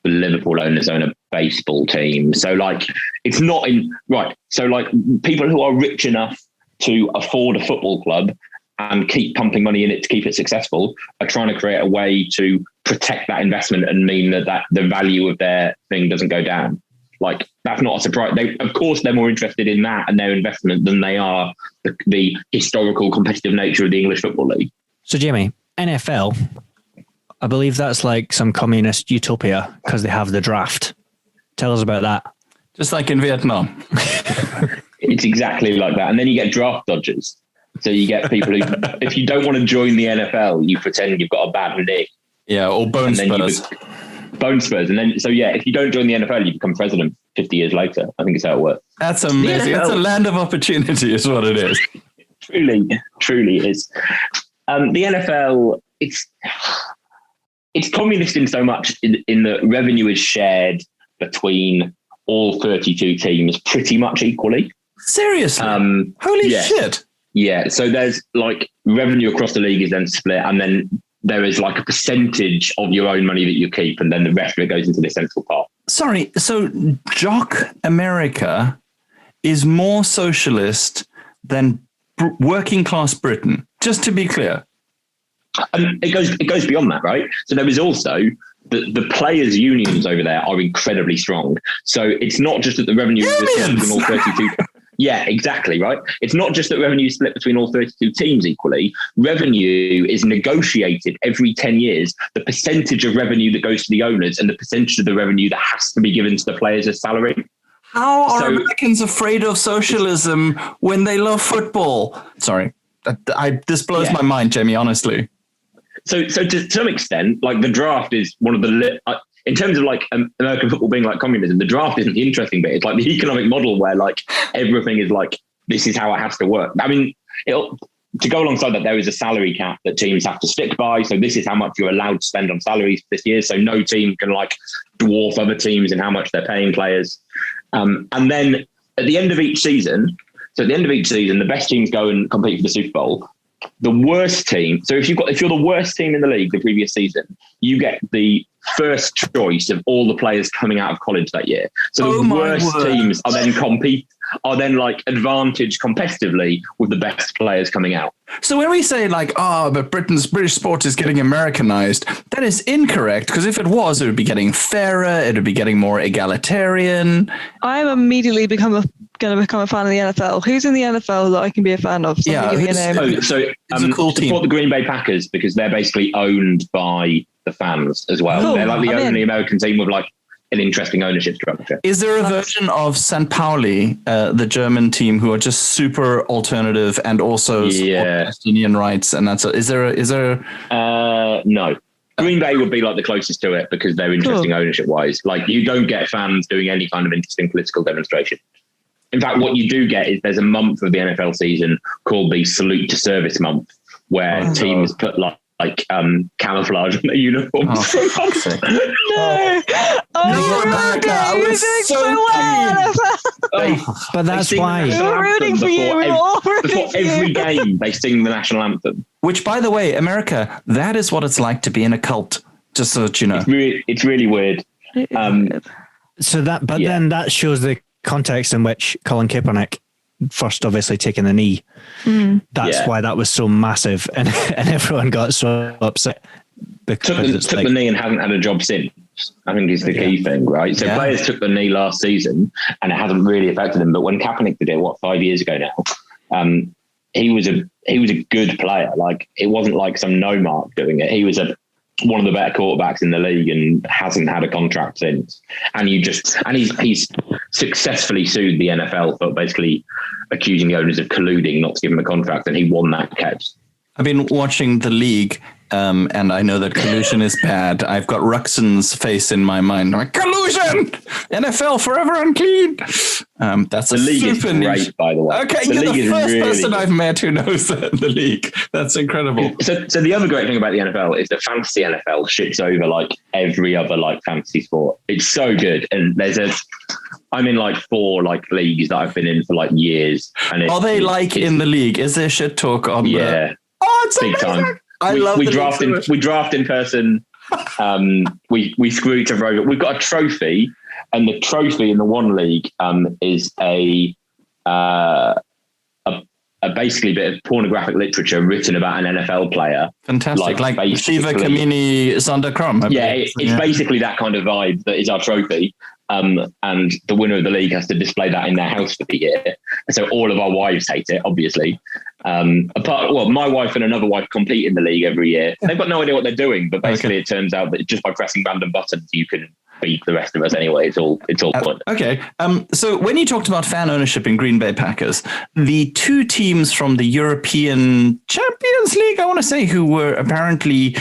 the Liverpool owners own a baseball team. So like, it's not right. So like people who are rich enough to afford a football club and keep pumping money in it to keep it successful are trying to create a way to protect that investment and mean that the value of their thing doesn't go down. Like, that's not a surprise. Of course, they're more interested in that and their investment than they are the historical competitive nature of the English Football League. So, Jamie, NFL, I believe that's like some communist utopia because they have the draft. Tell us about that. Just like in Vietnam. It's exactly like that. And then you get draft dodgers. So you get people who, if you don't want to join the NFL, you pretend you've got a bad knee. Yeah, or bone spurs. Bone spurs. And then, so yeah, if you don't join the NFL, you become president 50 years later. I think it's how it works. That's amazing. It's a land of opportunity is what it is. Truly is. The NFL, it's communist in so much in that revenue is shared between all 32 teams pretty much equally. Seriously? Holy shit. Yeah. So there's like revenue across the league is then split, and then there is like a percentage of your own money that you keep, and then the rest of it goes into the central pot. Sorry. So Jock America is more socialist than working class Britain, just to be clear. It goes beyond that, right? So there is also the players' unions over there are incredibly strong. So it's not just that the revenue is split between all 32. Yeah, exactly, right? It's not just that revenue is split between all 32 teams equally. Revenue is negotiated every 10 years, the percentage of revenue that goes to the owners and the percentage of the revenue that has to be given to the players as salary. How are Americans afraid of socialism when they love football? Sorry, this blows my mind, Jamie, honestly. So to some extent, like the draft is one of the in terms of like American football being like communism, the draft isn't the interesting bit. It's like the economic model where like everything is like, this is how it has to work. I mean, to go alongside that, there is a salary cap that teams have to stick by. So this is how much you're allowed to spend on salaries this year. So no team can like dwarf other teams in how much they're paying players. And then at the end of each season, the best teams go and compete for the Super Bowl. The worst team. So if you're the worst team in the league the previous season, you get the first choice of all the players coming out of college that year. So the worst teams are then like advantaged competitively with the best players coming out. So when we say like, but British sport is getting Americanized, that is incorrect, because if it was, it would be getting fairer, it would be getting more egalitarian. I'm immediately going to become a fan of the NFL. Who's in the NFL that I can be a fan of? Somebody give me a name. It's a cool team. Support the Green Bay Packers because they're basically owned by the fans as well. Cool. They're like the only American team with like an interesting ownership structure. Is there a version of St. Pauli, the German team, who are just super alternative and also support Palestinian rights? And is there? No. Green Bay would be like the closest to it because they're interesting ownership wise. Like you don't get fans doing any kind of interesting political demonstration. In fact, what you do get is there's a month of the NFL season called the Salute to Service month, where teams put like camouflage on their uniforms. No. Oh, America, I was so But that's why. We're rooting for you. We're all rooting Before for you. every game, they sing the national anthem. Which, by the way, America, that is what it's like to be in a cult. Just so that you know, It's really weird. So that, but then that shows the context in which Colin Kaepernick first obviously taking the knee. That's why that was so massive, and everyone got so upset because took the knee and hasn't had a job since. I think is the key thing, right? So players took the knee last season and it hasn't really affected them. But when Kaepernick did it, 5 years ago now, he was a good player. Like, it wasn't like some no mark doing it. He was one of the better quarterbacks in the league and hasn't had a contract since. And he's successfully sued the NFL for basically accusing the owners of colluding not to give him a contract, and he won that case. I've been watching the league, and I know that collusion is bad. I've got Ruxin's face in my mind. I'm like, collusion! NFL forever unclean. That's the league is great, by the way. Okay, you're the first person I've met who knows the league. That's incredible. So the other great thing about the NFL is that fantasy NFL shits over like every other like fantasy sport. It's so good, and I'm in like 4 like leagues that I've been in for like years. And are they like in the league? Is there shit talk on the... Oh, it's big amazing. time. I love we draft in. We draft in person. We screw each other over. We've got a trophy, and the trophy in the one league is a basically bit of pornographic literature written about an NFL player. Fantastic, like Shiva Kamini Sander Crum. It's basically that kind of vibe that is our trophy. And the winner of the league has to display that in their house for the year. So all of our wives hate it, obviously. My wife and another wife compete in the league every year. They've got no idea what they're doing, but basically it turns out that just by pressing random buttons, you can beat the rest of us anyway. It's all fun. Okay. So when you talked about fan ownership in Green Bay Packers, the 2 teams from the European Champions League, I want to say, who were apparently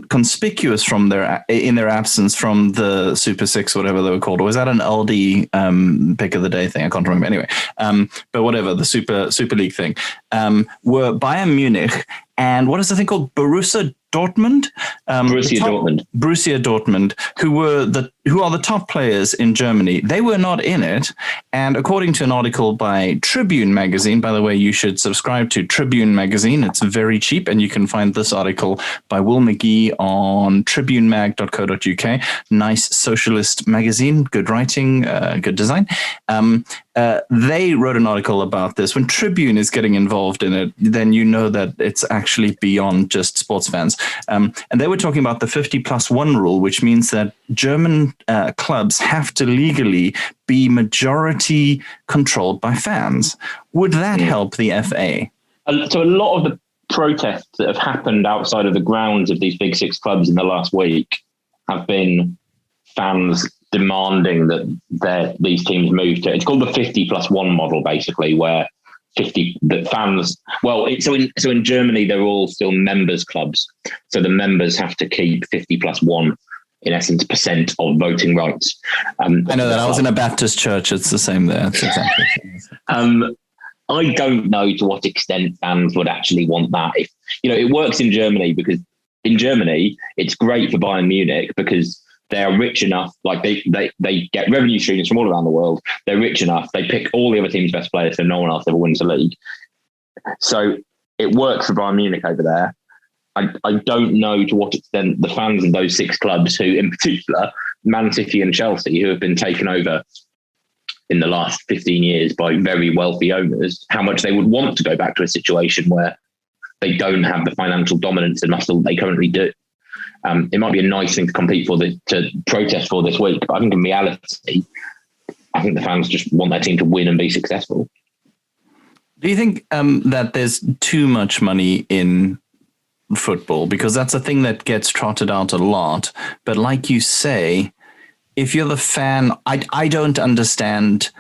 conspicuous in their absence from the Super Six, whatever they were called. Or was that an Aldi pick of the day thing? I can't remember. Anyway, but whatever, the Super League thing, were Bayern Munich and what is the thing called? Borussia Dortmund? Borussia Dortmund, who are the top players in Germany. They were not in it. And according to an article by Tribune magazine, by the way, you should subscribe to Tribune magazine. It's very cheap. And you can find this article by Will McGee on tribunemag.co.uk. Nice socialist magazine, good writing, good design. They wrote an article about this. When Tribune is getting involved in it, then you know that it's actually beyond just sports fans. And they were talking about the 50+1 rule, which means that German clubs have to legally be majority controlled by fans. Would that help the FA? So a lot of the protests that have happened outside of the grounds of these big 6 clubs in the last week have been fans demanding that these teams move to. It's called the 50+1 model, basically, where the fans. Well, so in Germany they're all still members clubs, so the members have to keep 50+1 in essence percent of voting rights. I know that. I was in a Baptist church. It's the same there. It's exactly the same. I don't know to what extent fans would actually want that. If it works in Germany, because in Germany it's great for Bayern Munich because they are rich enough, like they get revenue streams from all around the world. They're rich enough. They pick all the other team's best players, so no one else ever wins the league. So it works for Bayern Munich over there. I don't know to what extent the fans of those 6 clubs, who in particular, Man City and Chelsea, who have been taken over in the last 15 years by very wealthy owners, how much they would want to go back to a situation where they don't have the financial dominance and muscle they currently do. It might be a nice thing to compete for, to protest for this week, but I think in reality, I think the fans just want their team to win and be successful. Do you think that there's too much money in football? Because that's a thing that gets trotted out a lot. But like you say, if you're the fan, I don't understand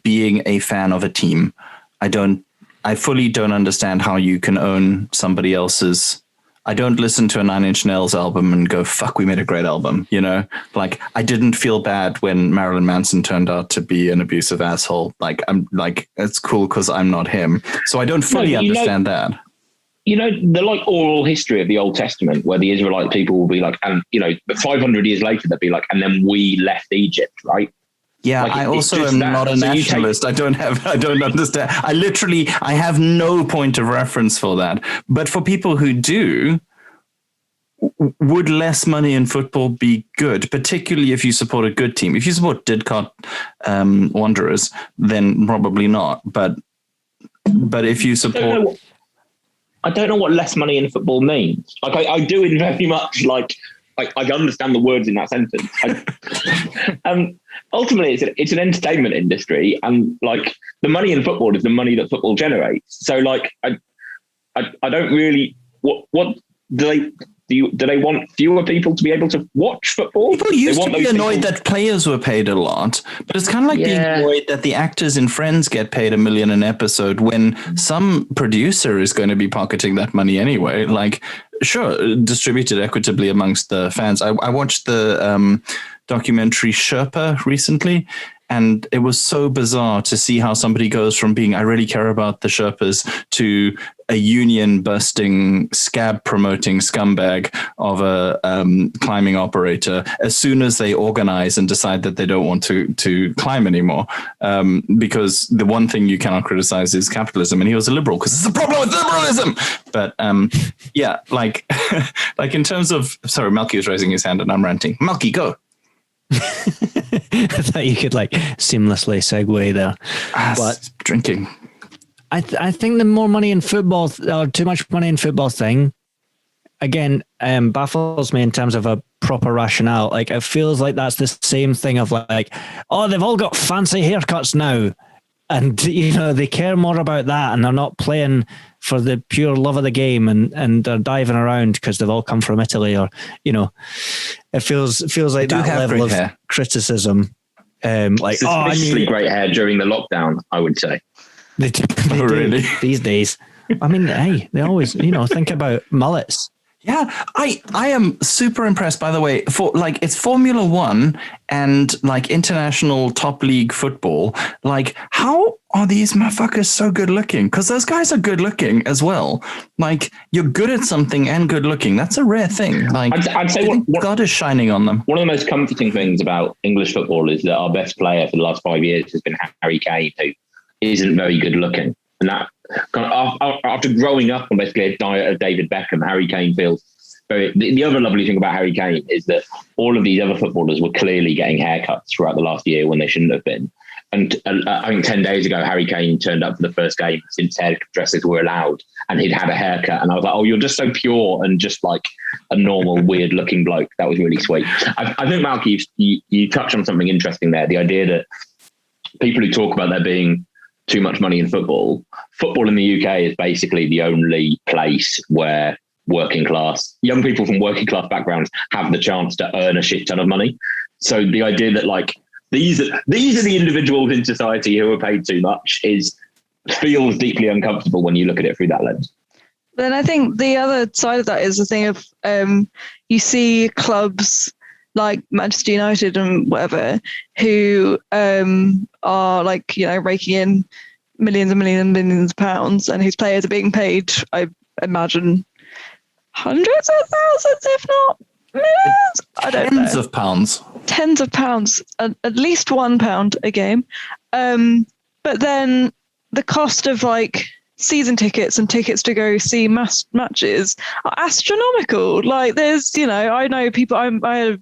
being a fan of a team. I fully don't understand how you can own somebody else's I don't listen to a Nine Inch Nails album and go, fuck, we made a great album. You know, like I didn't feel bad when Marilyn Manson turned out to be an abusive asshole. Like I'm like, it's cool because I'm not him. So I don't fully understand that. You know, the like oral history of the Old Testament where the Israelite people will be like, and you know, 500 years later, they'll be like, and then we left Egypt, right? Yeah, like I also am not a nationalist. I don't understand. I have no point of reference for that. But for people who do, would less money in football be good? Particularly if you support a good team. If you support Didcot Wanderers, then probably not. But if you support... I don't know what less money in football means. Like I do it very much like I understand the words in that sentence. Ultimately, it's an entertainment industry, and like the money in football is the money that football generates. So, like, I don't really what do they want fewer people to be able to watch football? People used to be annoyed that players were paid a lot, but it's kind of like being annoyed that the actors in Friends get paid $1 million an episode when some producer is going to be pocketing that money anyway. Like, sure, distributed equitably amongst the fans. I watched the documentary Sherpa recently, and it was so bizarre to see how somebody goes from being, I really care about the Sherpas, to a union-busting, scab-promoting scumbag of a climbing operator as soon as they organize and decide that they don't want to climb anymore. Because the one thing you cannot criticize is capitalism. And he was a liberal because it's a problem with liberalism. But yeah, like, like in terms of, sorry, Malky was raising his hand and I'm ranting. Malky, go. I thought you could like seamlessly segue there. But drinking. I think the more money in football or too much money in football thing, again, baffles me in terms of a proper rationale. Like it feels like that's the same thing of like, oh, they've all got fancy haircuts now. And, you know, they care more about that and they're not playing for the pure love of the game and they're diving around because they've all come from Italy or, you know, it feels like that level of criticism. Like, I need great hair during the lockdown, I would say. They do really these days. I mean, hey, they always, you know, think about mullets. Yeah, I am super impressed, by the way, for like it's Formula One and like international top league football. Like, how are these motherfuckers so good looking? Because those guys are good looking as well. Like, you're good at something and good looking. That's a rare thing. Like, I'd say what God is shining on them. One of the most comforting things about English football is that our best player for the last 5 years has been Harry Kane, who isn't very good looking. And that after growing up on basically a diet of David Beckham, Harry Kane feels very. The other lovely thing about Harry Kane is that all of these other footballers were clearly getting haircuts throughout the last year when they shouldn't have been. And I think 10 days ago, Harry Kane turned up for the first game since hairdressers were allowed, and he'd had a haircut. And I was like, oh, you're just so pure and just like a normal, weird looking bloke. That was really sweet. I think, Malky, you touched on something interesting there. The idea that people who talk about there being too much money in football in the UK is basically the only place where young people from working class backgrounds have the chance to earn a shit ton of money. So the idea that like these are the individuals in society who are paid too much feels deeply uncomfortable when you look at it through that lens. Then I think the other side of that is the thing of you see clubs like Manchester United and whatever, who are like, you know, raking in millions and millions and millions of pounds, and whose players are being paid, I imagine, hundreds of thousands, if not millions. I don't know. Tens of pounds, at least £1 a game. But then the cost of like season tickets and tickets to go see matches are astronomical. Like there's, you know, I know people, I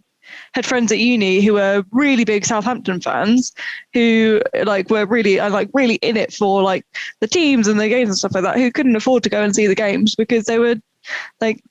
had friends at uni who were really big Southampton fans who like were really in it for like the teams and the games and stuff like that, who couldn't afford to go and see the games because they were like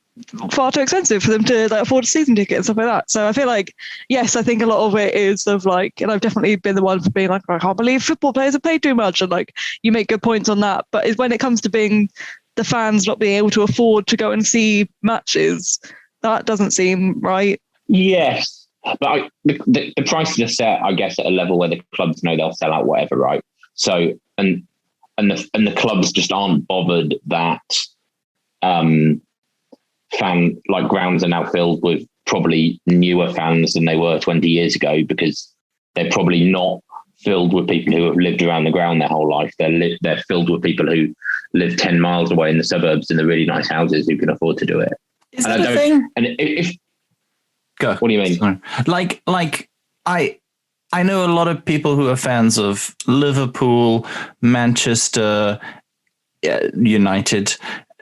far too expensive for them to like afford a season ticket and stuff like that. So I feel like, yes, I think a lot of it is of like, and I've definitely been the one for being like, I can't believe football players are paid too much, and like you make good points on that. But when it comes to being the fans not being able to afford to go and see matches, that doesn't seem right. Yes, but the prices are set, I guess, at a level where the clubs know they'll sell out whatever, right? So and the clubs just aren't bothered that grounds are now filled with probably newer fans than they were 20 years ago, because they're probably not filled with people who have lived around the ground their whole life. They're filled with people who live 10 miles away in the suburbs in the really nice houses who can afford to do it. Is that a thing? And if Go. What do you mean? Sorry. I know a lot of people who are fans of Liverpool, Manchester United,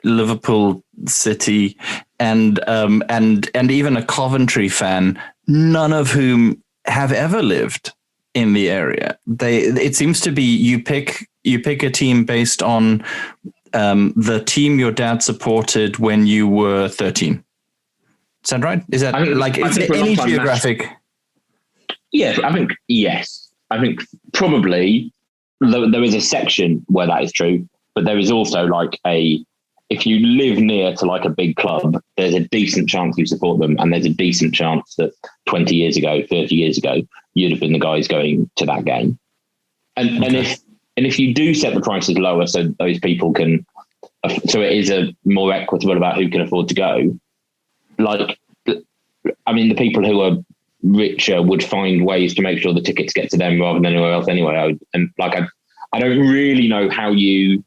Liverpool City, and even a Coventry fan, none of whom have ever lived in the area. It seems to be you pick a team based on the team your dad supported when you were 13. Is that right? Is that any geographic? Yeah, I think yes. I think probably there is a section where that is true, but there is also if you live near to a big club, there's a decent chance you support them, and there's a decent chance that 20 years ago, 30 years ago, you'd have been the guys going to that game. And if you do set the prices lower so those people can, so it is a more equitable about who can afford to go. The people who are richer would find ways to make sure the tickets get to them rather than anywhere else anyway. I don't really know how you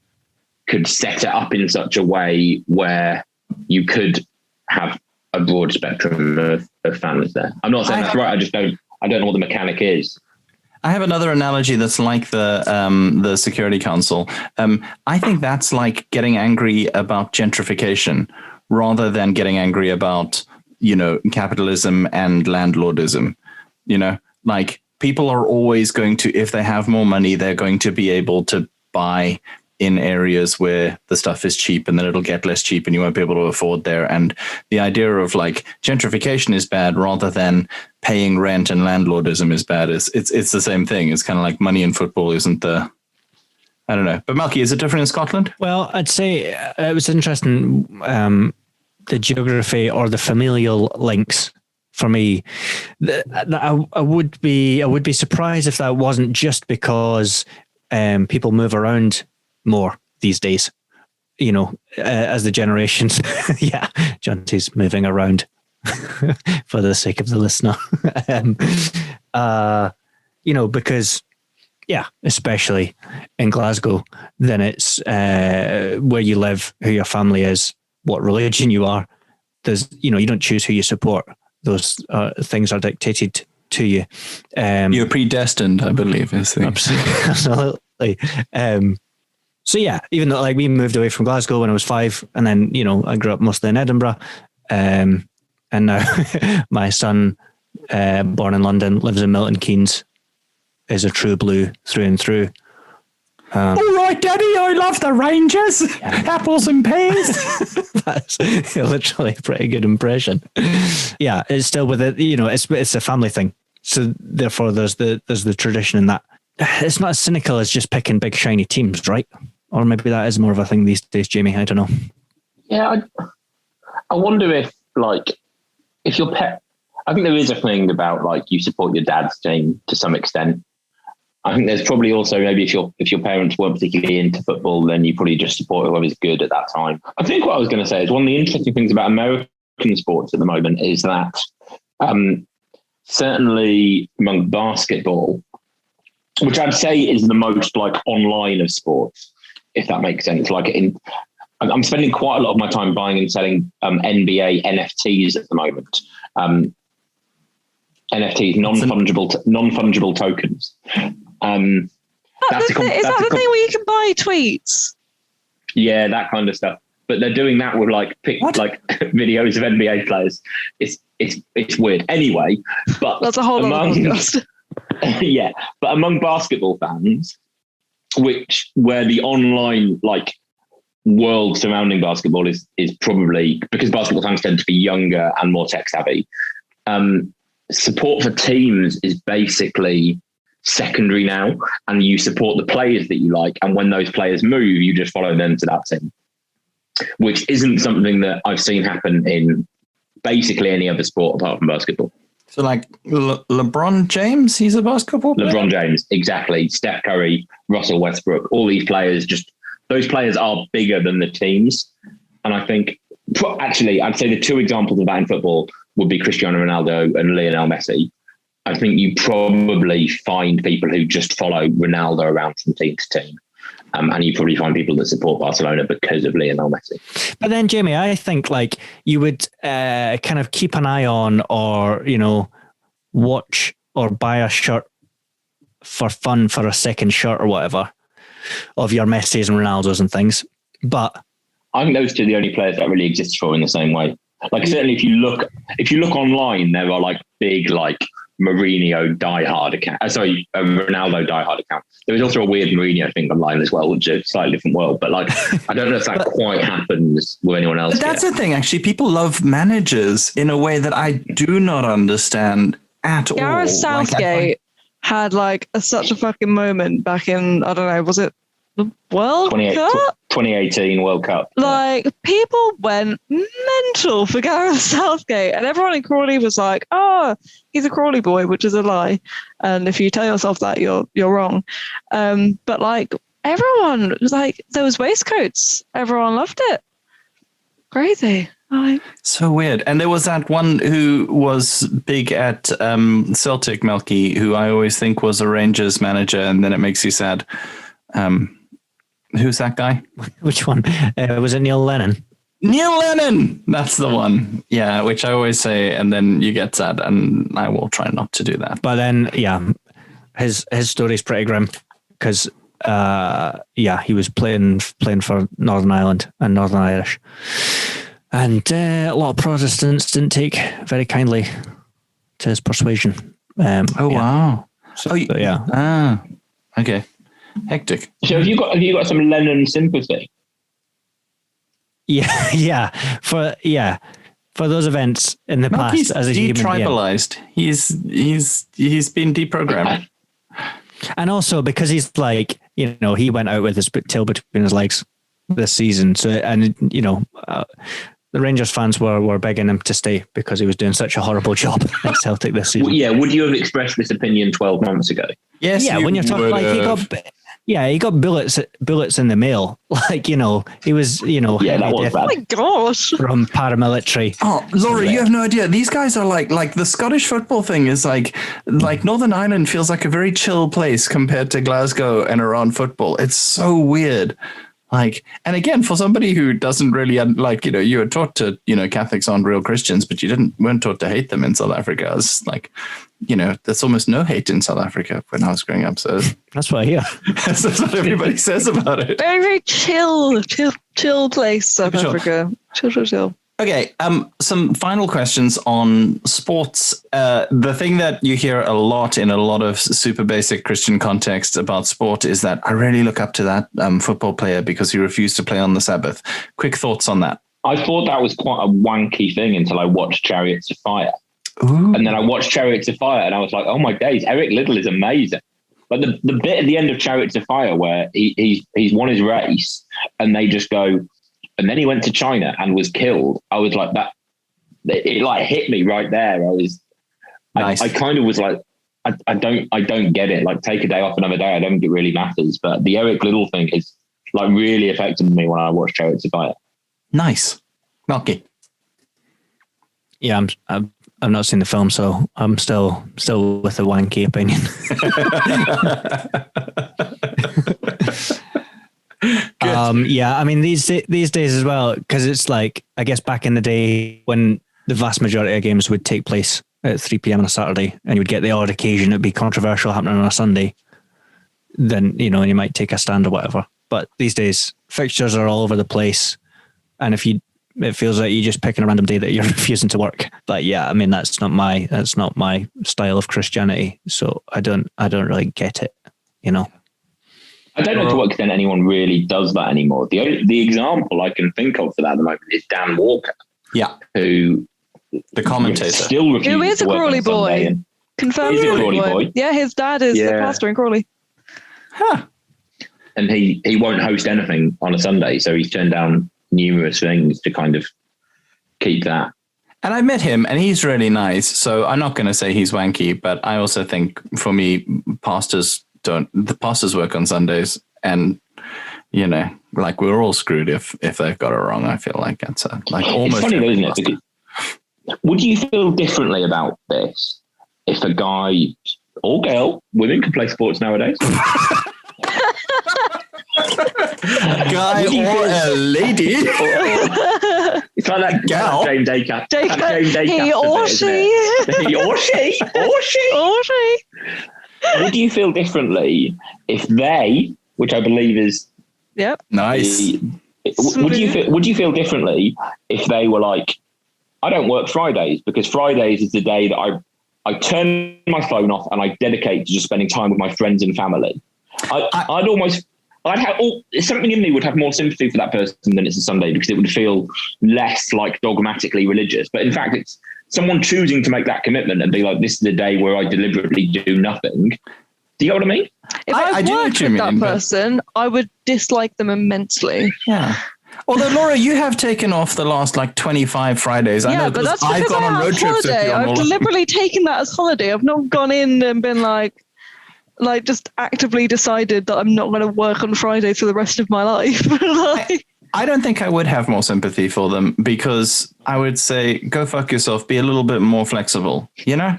could set it up in such a way where you could have a broad spectrum of fans there. I'm not saying that's right. I don't know what the mechanic is. I have another analogy that's like the Security Council. I think that's like getting angry about gentrification rather than getting angry about, capitalism and landlordism. People are always going to, if they have more money, they're going to be able to buy in areas where the stuff is cheap, and then it'll get less cheap and you won't be able to afford there. And the idea of gentrification is bad rather than paying rent and landlordism is bad. It's the same thing. It's kind of like money in football isn't I don't know. But Malky, is it different in Scotland? Well, I'd say it was interesting, the geography or the familial links for me. I would be surprised if that wasn't just because people move around more these days, as the generations. Yeah, Jonty's moving around for the sake of the listener. Because, especially in Glasgow, then it's where you live, who your family is, what religion you are. There's, you don't choose who you support. Those things are dictated to you. You're predestined, I believe, is the absolutely. So yeah, even though we moved away from Glasgow when I was 5, and then I grew up mostly in Edinburgh, and now my son, born in London, lives in Milton Keynes, is a true blue through and through. All right, Daddy, I love the Rangers. Yeah. Apples and pears. That's literally a pretty good impression. Yeah, it's still with it. It's a family thing. So therefore, there's the tradition in that. It's not as cynical as just picking big shiny teams, right? Or maybe that is more of a thing these days, Jamie. I don't know. Yeah, I wonder if if your pet. I think there is a thing about you support your dad's team to some extent. I think there's probably also maybe if your parents weren't particularly into football, then you probably just support whoever's good at that time. I think what I was going to say is one of the interesting things about American sports at the moment is that certainly among basketball, which I'd say is the most online of sports, if that makes sense. I'm spending quite a lot of my time buying and selling NBA NFTs at the moment. NFTs, non-fungible tokens. Is that the thing where you can buy tweets? Yeah, that kind of stuff. But they're doing that with videos of NBA players. It's weird. Anyway, but that's a whole other podcast. Yeah, but among basketball fans, where the online world surrounding basketball is probably, because basketball fans tend to be younger and more tech savvy. Support for teams is basically secondary now, and you support the players that you like, and when those players move, you just follow them to that team, which isn't something that I've seen happen in basically any other sport apart from basketball. So LeBron James, he's a basketball player? LeBron James, exactly. Steph Curry, Russell Westbrook, all these players, those players are bigger than the teams. And I think Actually, I'd say the two examples of that in football would be Cristiano Ronaldo and Lionel Messi. I think you probably find people who just follow Ronaldo around from team to team. And you probably find people that support Barcelona because of Lionel Messi. But then, Jamie, I think like you would kind of keep an eye on, or, you know, watch or buy a shirt for fun, for a second shirt or whatever of your Messis and Ronaldos and things. But I think those two are the only players that really exist for in the same way. Like, certainly if you look online, there are like big, like Mourinho diehard account. A Ronaldo diehard account. There is also a weird Mourinho thing online as well, which is a slightly different world. But like, I don't know if that quite happens with anyone else. But that's the thing, actually. People love managers in a way that I do not understand at all. Gareth Southgate had like such a fucking moment back in, I don't know, was it the World Cup? 2018 World Cup. Like, people went mental for Gareth Southgate, and everyone in Crawley was like, "Oh, he's a Crawley boy," which is a lie. And if you tell yourself that, you're wrong. But like, everyone was like, those waistcoats, everyone loved it. Crazy. So weird. And there was that one who was big at Celtic, Melky, who I always think was a Rangers manager, and then it makes you sad. Who's that guy? Which one? Was it Neil Lennon? Neil Lennon! That's the one. Yeah, which I always say, and then you get sad, and I will try not to do that. But then, yeah, his story's pretty grim because, he was playing for Northern Ireland and Northern Irish. And a lot of Protestants didn't take very kindly to his persuasion. Wow. So, yeah. Okay. Hectic. So have you got some Lennon sympathy? Yeah. For those events in the past, he's as a human being. detribalized. He's been deprogrammed. And also because he's like, you know, he went out with his tail between his legs this season. So, and you know, the Rangers fans were begging him to stay because he was doing such a horrible job at Celtic this season. Yeah, would you have expressed this opinion 12 months ago? Yes. Yeah, when you're talking he got bullets in the mail. Like, you know, he was, you know, that was bad. Oh my gosh. From paramilitary. Oh, Laurie, you have no idea. These guys are like the Scottish football thing is like Northern Ireland feels like a very chill place compared to Glasgow and Iran football. It's so weird. Like, and again, for somebody who doesn't really like, you know, you were taught to, you know, Catholics aren't real Christians, but weren't taught to hate them in South Africa. It's like, you know, there's almost no hate in South Africa when I was growing up. So that's what I hear. That's what everybody says about it. Very, very chill place, South Africa. Chill. Okay, some final questions on sports. The thing that you hear a lot in a lot of super basic Christian contexts about sport is that I really look up to that football player because he refused to play on the Sabbath. Quick thoughts on that? I thought that was quite a wanky thing until I watched Chariots of Fire. Ooh. And then I watched Chariots of Fire and I was like, oh my days, Eric Liddell is amazing. But the bit at the end of Chariots of Fire where he's won his race and they just go, and then he went to China and was killed. I was like that. It like hit me right there. Nice. I kind of was like, I don't get it. Like, take a day off another day. I don't think it really matters. But the Eric Liddell thing is like really affected me when I watched Chariots of Fire. Nice. Melky. Yeah, I've not seen the film, so I'm still with a wanky opinion. I mean these days as well, because it's like, I guess back in the day when the vast majority of games would take place at 3 p.m. on a Saturday, and you would get the odd occasion it'd be controversial happening on a Sunday, then, you know, and you might take a stand or whatever. But these days fixtures are all over the place, and it feels like you're just picking a random day that you're refusing to work. But yeah, I mean that's not my style of Christianity, so I don't really get it, you know. I don't know to what extent anyone really does that anymore. The example I can think of for that at the moment is Dan Walker. Yeah. Who, the commentator, still refuses Who is a Crawley boy? Confirmed Crawley boy. Yeah, his dad is the pastor in Crawley. Huh. And he won't host anything on a Sunday, so he's turned down numerous things to kind of keep that. And I met him and he's really nice. So I'm not going to say he's wanky, but I also think for me, pastors work on Sundays, and you know, like we're all screwed if they've got it wrong. I feel like that's almost. It's funny though, isn't it? Because would you feel differently about this if a guy or girl, women can play sports nowadays? Guy or a lady? It's like that gal. James Acaster. He or she. He or she. Would you feel differently if they, which I believe is Yep. Nice. Would you feel differently if they were like, I don't work Fridays because Fridays is the day that I turn my phone off and I dedicate to just spending time with my friends and family. Something in me would have more sympathy for that person than it's a Sunday, because it would feel less like dogmatically religious. But in fact, it's someone choosing to make that commitment and be like, this is the day where I deliberately do nothing. Do you know what I mean? If I do worked with that person, I would dislike them immensely. Yeah. Although, Laura, you have taken off the last 25 Fridays. I know, but that's because I've gone on road trips with you. I've deliberately taken that as holiday. I've not gone in and been like just actively decided that I'm not going to work on Friday for the rest of my life. I don't think I would have more sympathy for them, because I would say, go fuck yourself, be a little bit more flexible, you know?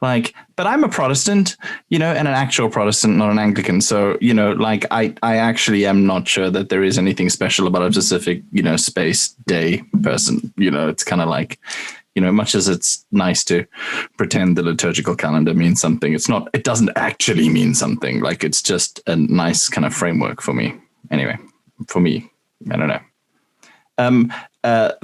But I'm a Protestant, you know, and an actual Protestant, not an Anglican. So, you know, I actually am not sure that there is anything special about a specific, you know, space day person. You know, it's kind of like, you know, much as it's nice to pretend the liturgical calendar means something, it doesn't actually mean something. Like, it's just a nice kind of framework for me. Anyway, for me, I don't know.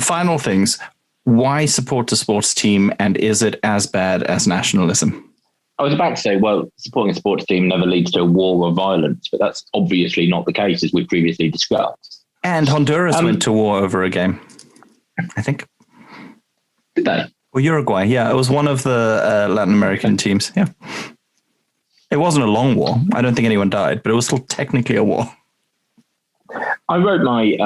Final things. Why support a sports team, and is it as bad as nationalism? I was about to say, well, supporting a sports team never leads to a war or violence, but that's obviously not the case, as we've previously discussed. And Honduras went to war over a game, I think. Did they? Well, Uruguay, yeah. It was one of the Latin American teams, yeah. It wasn't a long war. I don't think anyone died, but it was still technically a war. I wrote my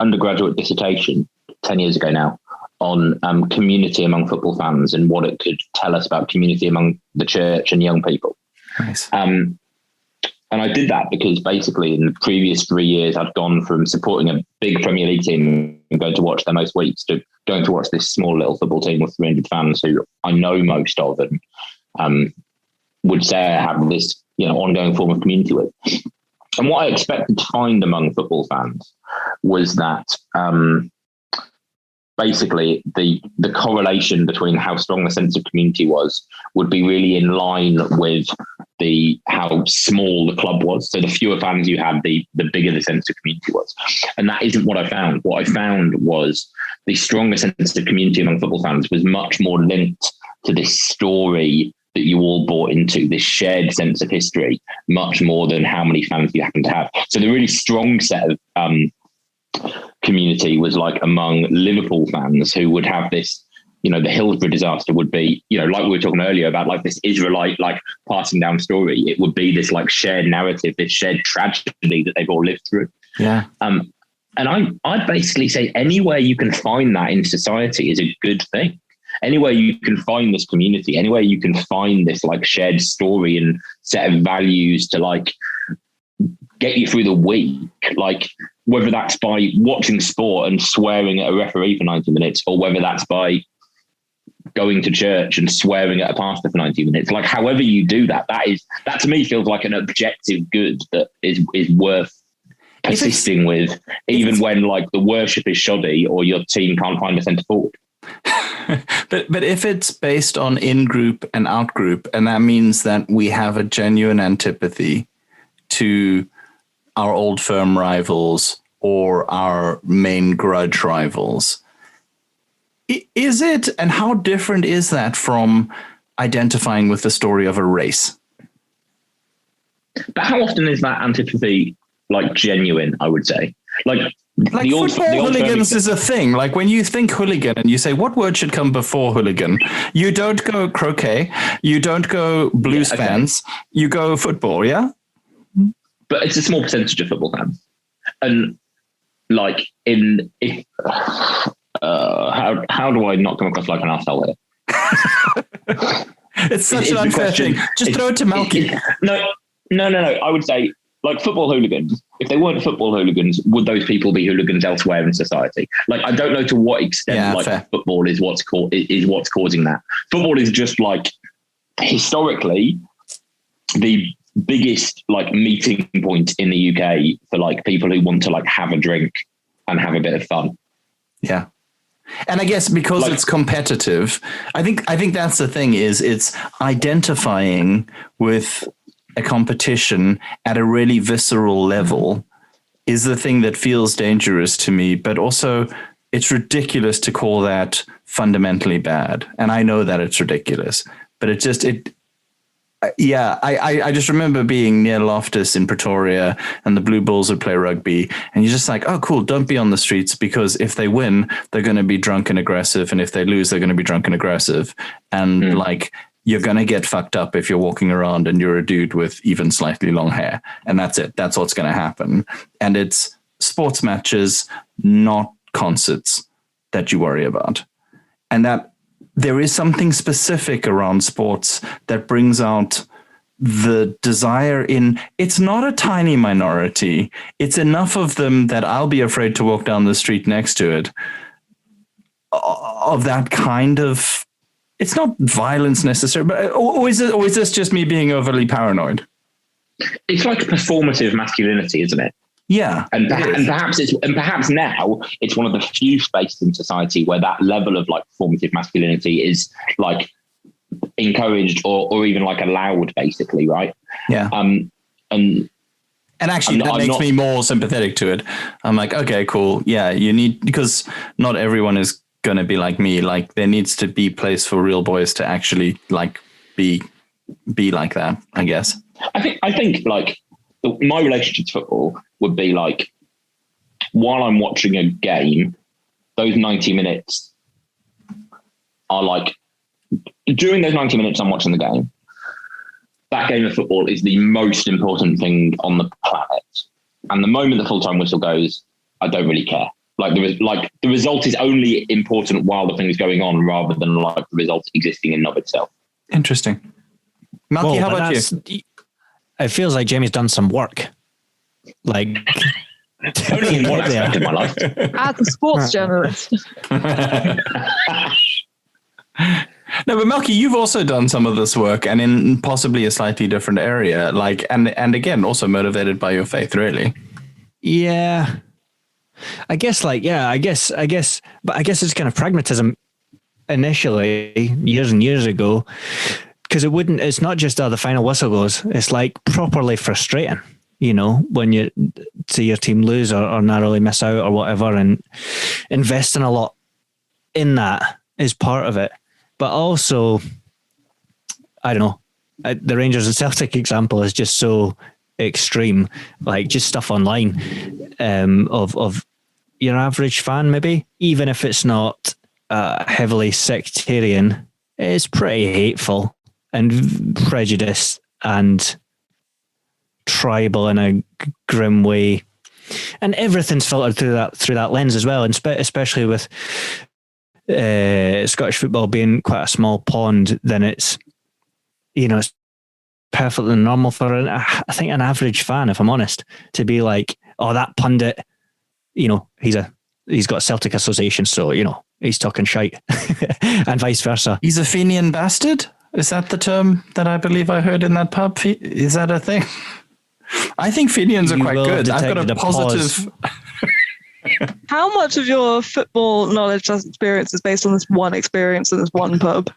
undergraduate dissertation 10 years ago now on community among football fans and what it could tell us about community among the church and young people. Nice. And I did that because basically in the previous 3 years, I'd gone from supporting a big Premier League team and going to watch them most weeks to going to watch this small little football team with 300 fans who I know most of and would say I have this, you know, ongoing form of community with. And what I expected to find among football fans was that basically the correlation between how strong the sense of community was would be really in line with how small the club was. So the fewer fans you had, the bigger the sense of community was. And that isn't what I found. What I found was the stronger sense of community among football fans was much more linked to this story that you all bought into, this shared sense of history, much more than how many fans you happen to have. So the really strong set of community was like among Liverpool fans who would have this, you know, the Hillsborough disaster would be, you know, like we were talking earlier about like this Israelite like passing down story. It would be this like shared narrative, this shared tragedy that they've all lived through. Yeah. And I'd basically say anywhere you can find that in society is a good thing. Anywhere you can find this community, anywhere you can find this like shared story and set of values to like get you through the week, like whether that's by watching sport and swearing at a referee for 90 minutes, or whether that's by going to church and swearing at a pastor for 90 minutes, like however you do that, that to me feels like an objective good that is worth persisting with, even when like the worship is shoddy or your team can't find a centre forward. But if it's based on in-group and out-group, and that means that we have a genuine antipathy to our old firm rivals or our main grudge rivals, is it, and how different is that from identifying with the story of a race? But how often is that antipathy like genuine, I would say? Like football hooligans is a thing. Like when you think hooligan and you say, what word should come before hooligan? You don't go croquet. You don't go blues fans. You go football, yeah? But it's a small percentage of football fans. And like how do I not come across like an arsehole here? It's such an unfair thing. Just throw it to Melky. No. I would say like football hooligans, if they weren't football hooligans, would those people be hooligans elsewhere in society? Like, I don't know to what extent football is what's causing that. Football is just like historically the biggest like meeting point in the UK for like people who want to like have a drink and have a bit of fun. Yeah. And I guess because it's competitive, I think that's the thing, is it's identifying with a competition at a really visceral level is the thing that feels dangerous to me, but also it's ridiculous to call that fundamentally bad. And I know that it's ridiculous, but I just remember being near Loftus in Pretoria and the Blue Bulls would play rugby and you're just like, oh, cool. Don't be on the streets, because if they win, they're going to be drunk and aggressive. And if they lose, they're going to be drunk and aggressive. And like, you're going to get fucked up if you're walking around and you're a dude with even slightly long hair. And that's it. That's what's going to happen. And it's sports matches, not concerts, that you worry about. And that there is something specific around sports that brings out the desire in, it's not a tiny minority. It's enough of them that I'll be afraid to walk down the street next to it, of that kind of, it's not violence necessarily, but or is this just me being overly paranoid? It's like performative masculinity, isn't it? Yeah, and perhaps now it's one of the few spaces in society where that level of like performative masculinity is like encouraged or even like allowed, basically, right? Yeah. And actually, that makes me more sympathetic to it. I'm like, okay, cool. Yeah, you need, because not everyone is going to be like me. Like, there needs to be place for real boys to actually like be like that, I guess. I think like my relationship to football would be like, while I'm watching a game, those 90 minutes are like, during those 90 minutes I'm watching the game, that game of football is the most important thing on the planet. And the moment the full-time whistle goes, I don't really care. Like, the result is only important while the thing is going on, rather than like the result existing in and of itself. Interesting. Malky, how about you? It feels like Jamie's done some work. Like, only in one aspect of my life. As a sports journalist. No, but Malky, you've also done some of this work, and in possibly a slightly different area. Like, and again, also motivated by your faith, really. Yeah. I guess it's kind of pragmatism initially, years and years ago, because it's not just the final whistle goes, it's like properly frustrating, you know, when you see your team lose or narrowly miss out or whatever, and investing a lot in that is part of it. But also, I don't know, the Rangers and Celtic example is just so extreme, like just stuff online of your average fan, maybe, even if it's not heavily sectarian, it's pretty hateful and prejudiced and tribal in a grim way, and everything's filtered through that lens as well, and especially with Scottish football being quite a small pond, then it's, you know, it's perfectly normal for I think an average fan, if I'm honest, to be like, oh, that pundit, you know, he's got Celtic association, so, you know, he's talking shite, and vice versa. He's a Fenian bastard? Is that the term that I believe I heard in that pub? Is that a thing? I think Fenians are quite good. I've got a positive... How much of your football knowledge and experience is based on this one experience in this one pub?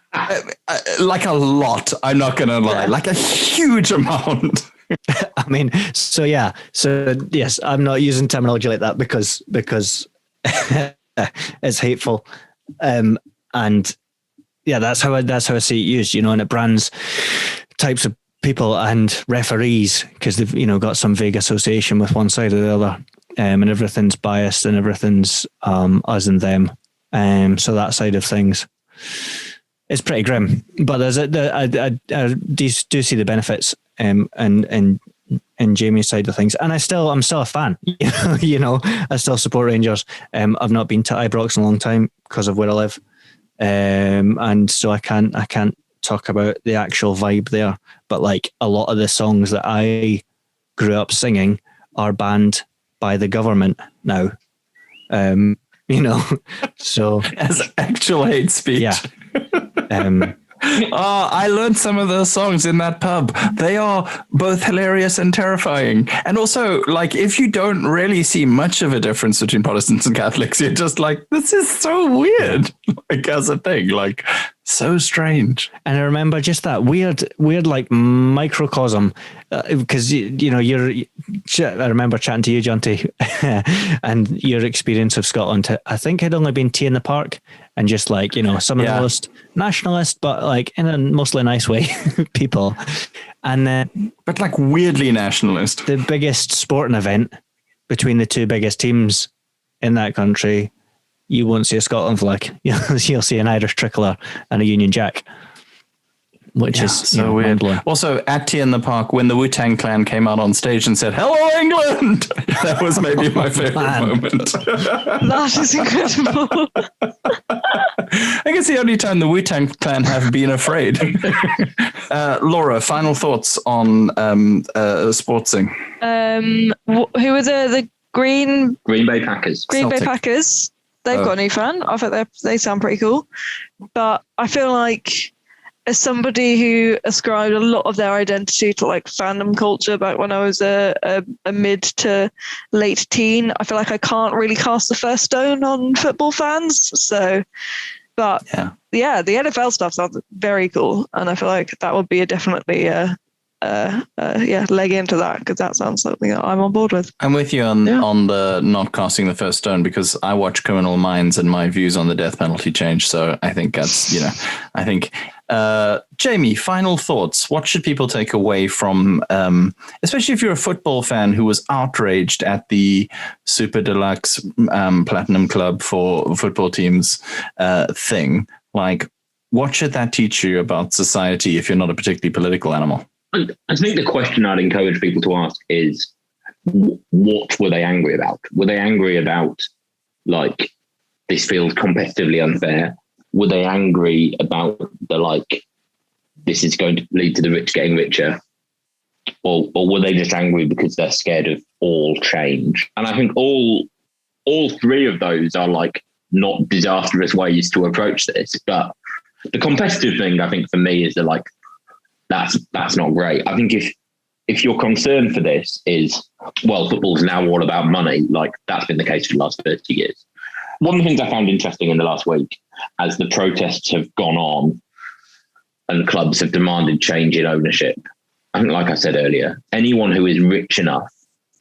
Like a lot, I'm not going to lie. Like a huge amount. I mean, so yeah. So yes, I'm not using terminology like that because it's hateful. And yeah, that's how I see it used, you know, and it brands types of people and referees because they've, you know, got some vague association with one side or the other. And everything's biased and everything's us and them. So that side of things is pretty grim. But there's I do see the benefits and Jamie's side of things. And I'm still a fan. You know, I still support Rangers. I've not been to Ibrox in a long time because of where I live. And so I can't talk about the actual vibe there. But like a lot of the songs that I grew up singing are banned by the government now. So as actual hate speech. Yeah. I learned some of those songs in that pub. They are both hilarious and terrifying. And also, like, if you don't really see much of a difference between Protestants and Catholics, you're just like, this is so weird. Like, as a thing, like, so strange. And I remember just that weird like microcosm, because I remember chatting to you, Jonty, and your experience of Scotland. I think I'd only been tea in the park, and just like, some of the most nationalist, but like in a mostly nice way, people. And then, but like weirdly nationalist. The biggest sporting event between the two biggest teams in that country, you won't see a Scotland flag. You'll see an Irish tricolour and a Union Jack, which is so weird. Also, at Tea in the Park, when the Wu-Tang Clan came out on stage and said, "Hello, England!" that was maybe my favorite moment. That is incredible. I think it's the only time the Wu-Tang Clan have been afraid. Laura, final thoughts on sportsing? Who were the Green Bay Packers? Green Bay Packers. They've got a new fan. I think they sound pretty cool. But I feel like, as somebody who ascribed a lot of their identity to like fandom culture back when I was a mid to late teen, I feel like I can't really cast the first stone on football fans. So, but yeah, the NFL stuff sounds very cool, and I feel like that would be definitely leg into that, because that sounds something that I'm on board with. I'm with you on the not casting the first stone, because I watch Criminal Minds and my views on the death penalty change. So I think that's, I think, Jamie, final thoughts. What should people take away from, especially if you're a football fan who was outraged at the Super Deluxe Platinum Club for football teams thing? Like, what should that teach you about society if you're not a particularly political animal? I think the question I'd encourage people to ask is, what were they angry about? Were they angry about, like, this feels competitively unfair? Were they angry about this is going to lead to the rich getting richer? Or were they just angry because they're scared of all change? And I think all three of those are like not disastrous ways to approach this. But the competitive thing, I think, for me is that that's not great. I think if your concern for this is, well, football's now all about money, like that's been the case for the last 30 years. One of the things I found interesting in the last week, as the protests have gone on and clubs have demanded change in ownership, I think, like I said earlier, anyone who is rich enough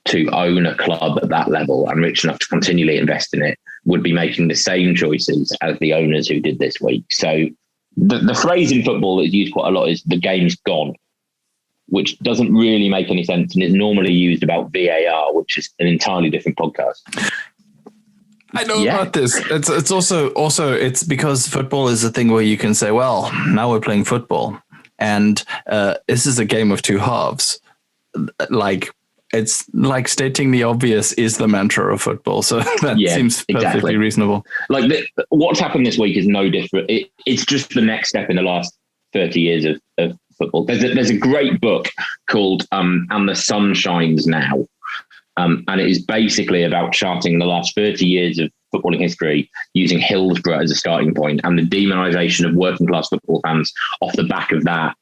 to own a club at that level and rich enough to continually invest in it would be making the same choices as the owners who did this week. So the phrase in football that's used quite a lot is the game's gone, which doesn't really make any sense and is normally used about VAR, which is an entirely different podcast. I know about this. It's also it's because football is a thing where you can say, well, now we're playing football, and this is a game of two halves. Like, it's like stating the obvious is the mantra of football. So that seems perfectly reasonable. Like what's happened this week is no different. It's just the next step in the last 30 years of football. There's a great book called And the Sun Shines Now. And it is basically about charting the last 30 years of footballing history using Hillsborough as a starting point and the demonisation of working class football fans off the back of that,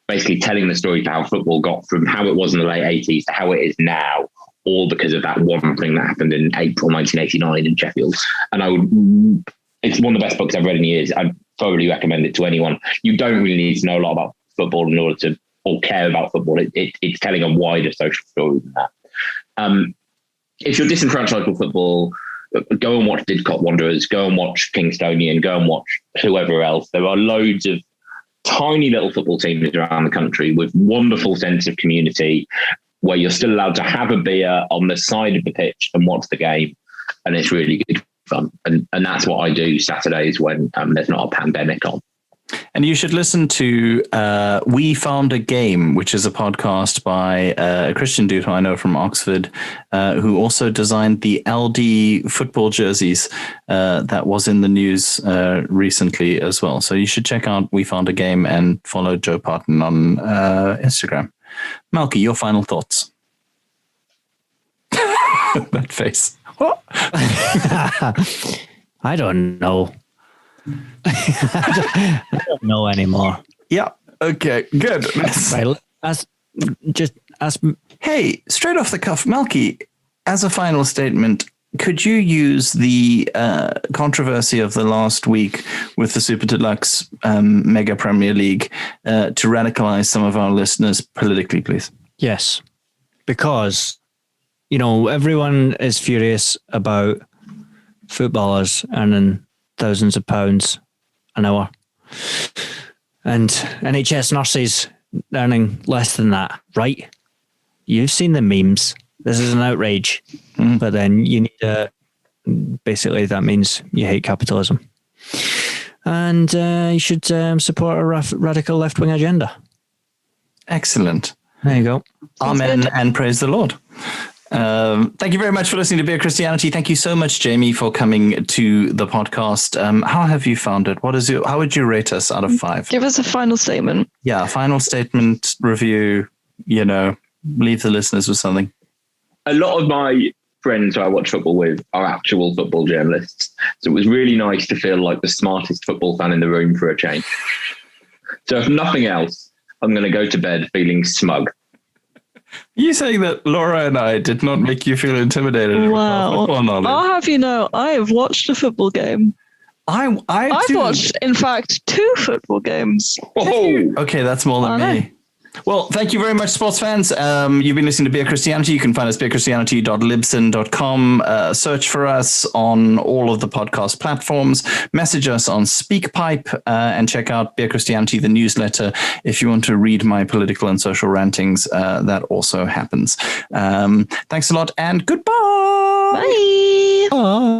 basically telling the story to how football got from how it was in the late 80s to how it is now, all because of that one thing that happened in April 1989 in Sheffield. And it's one of the best books I've read in years. I thoroughly recommend it to anyone. You don't really need to know a lot about football in order to, or care about football. It's telling a wider social story than that. If you're disenfranchised with football, go and watch Didcot Wanderers, go and watch Kingstonian, go and watch whoever else. There are loads of tiny little football teams around the country with wonderful sense of community where you're still allowed to have a beer on the side of the pitch and watch the game. And it's really good fun. And that's what I do Saturdays when there's not a pandemic on. And you should listen to We Found a Game, which is a podcast by a Christian dude who I know from Oxford, who also designed the LD football jerseys that was in the news recently as well. So you should check out We Found a Game and follow Joe Parton on Instagram. Malky, your final thoughts? That face. What? I don't know. I don't know anymore. Yeah. Okay. Good. Right. Hey, straight off the cuff, Melky, as a final statement, could you use the controversy of the last week with the Super Deluxe Mega Premier League to radicalize some of our listeners politically, please? Yes, because, everyone is furious about footballers earning thousands of pounds an hour and NHS nurses earning less than that, right? You've seen the memes. This is an outrage. But then you need to, basically that means you hate capitalism. And you should support a radical left-wing agenda. Excellent. There you go. Amen and praise the Lord. Thank you very much for listening to Beer Christianity. Thank you so much, Jamie, for coming to the podcast. How have you found it? How would you rate us out of 5? Give us a final statement. Yeah, final statement, review, leave the listeners with something. A lot of my friends who I watch football with are actual football journalists. So it was really nice to feel like the smartest football fan in the room for a change. So if nothing else, I'm going to go to bed feeling smug. You saying that Laura and I did not make you feel intimidated? Wow. I'll have you know, I have watched a football game. I've watched, in fact, 2 football games. Oh, okay, that's more than me. Well, thank you very much, sports fans. You've been listening to Beer Christianity. You can find us beerchristianity.libsyn.com. Search for us on all of the podcast platforms. Message us on SpeakPipe and check out Beer Christianity, the newsletter. If you want to read my political and social rantings, that also happens. Thanks a lot and goodbye. Bye. Bye.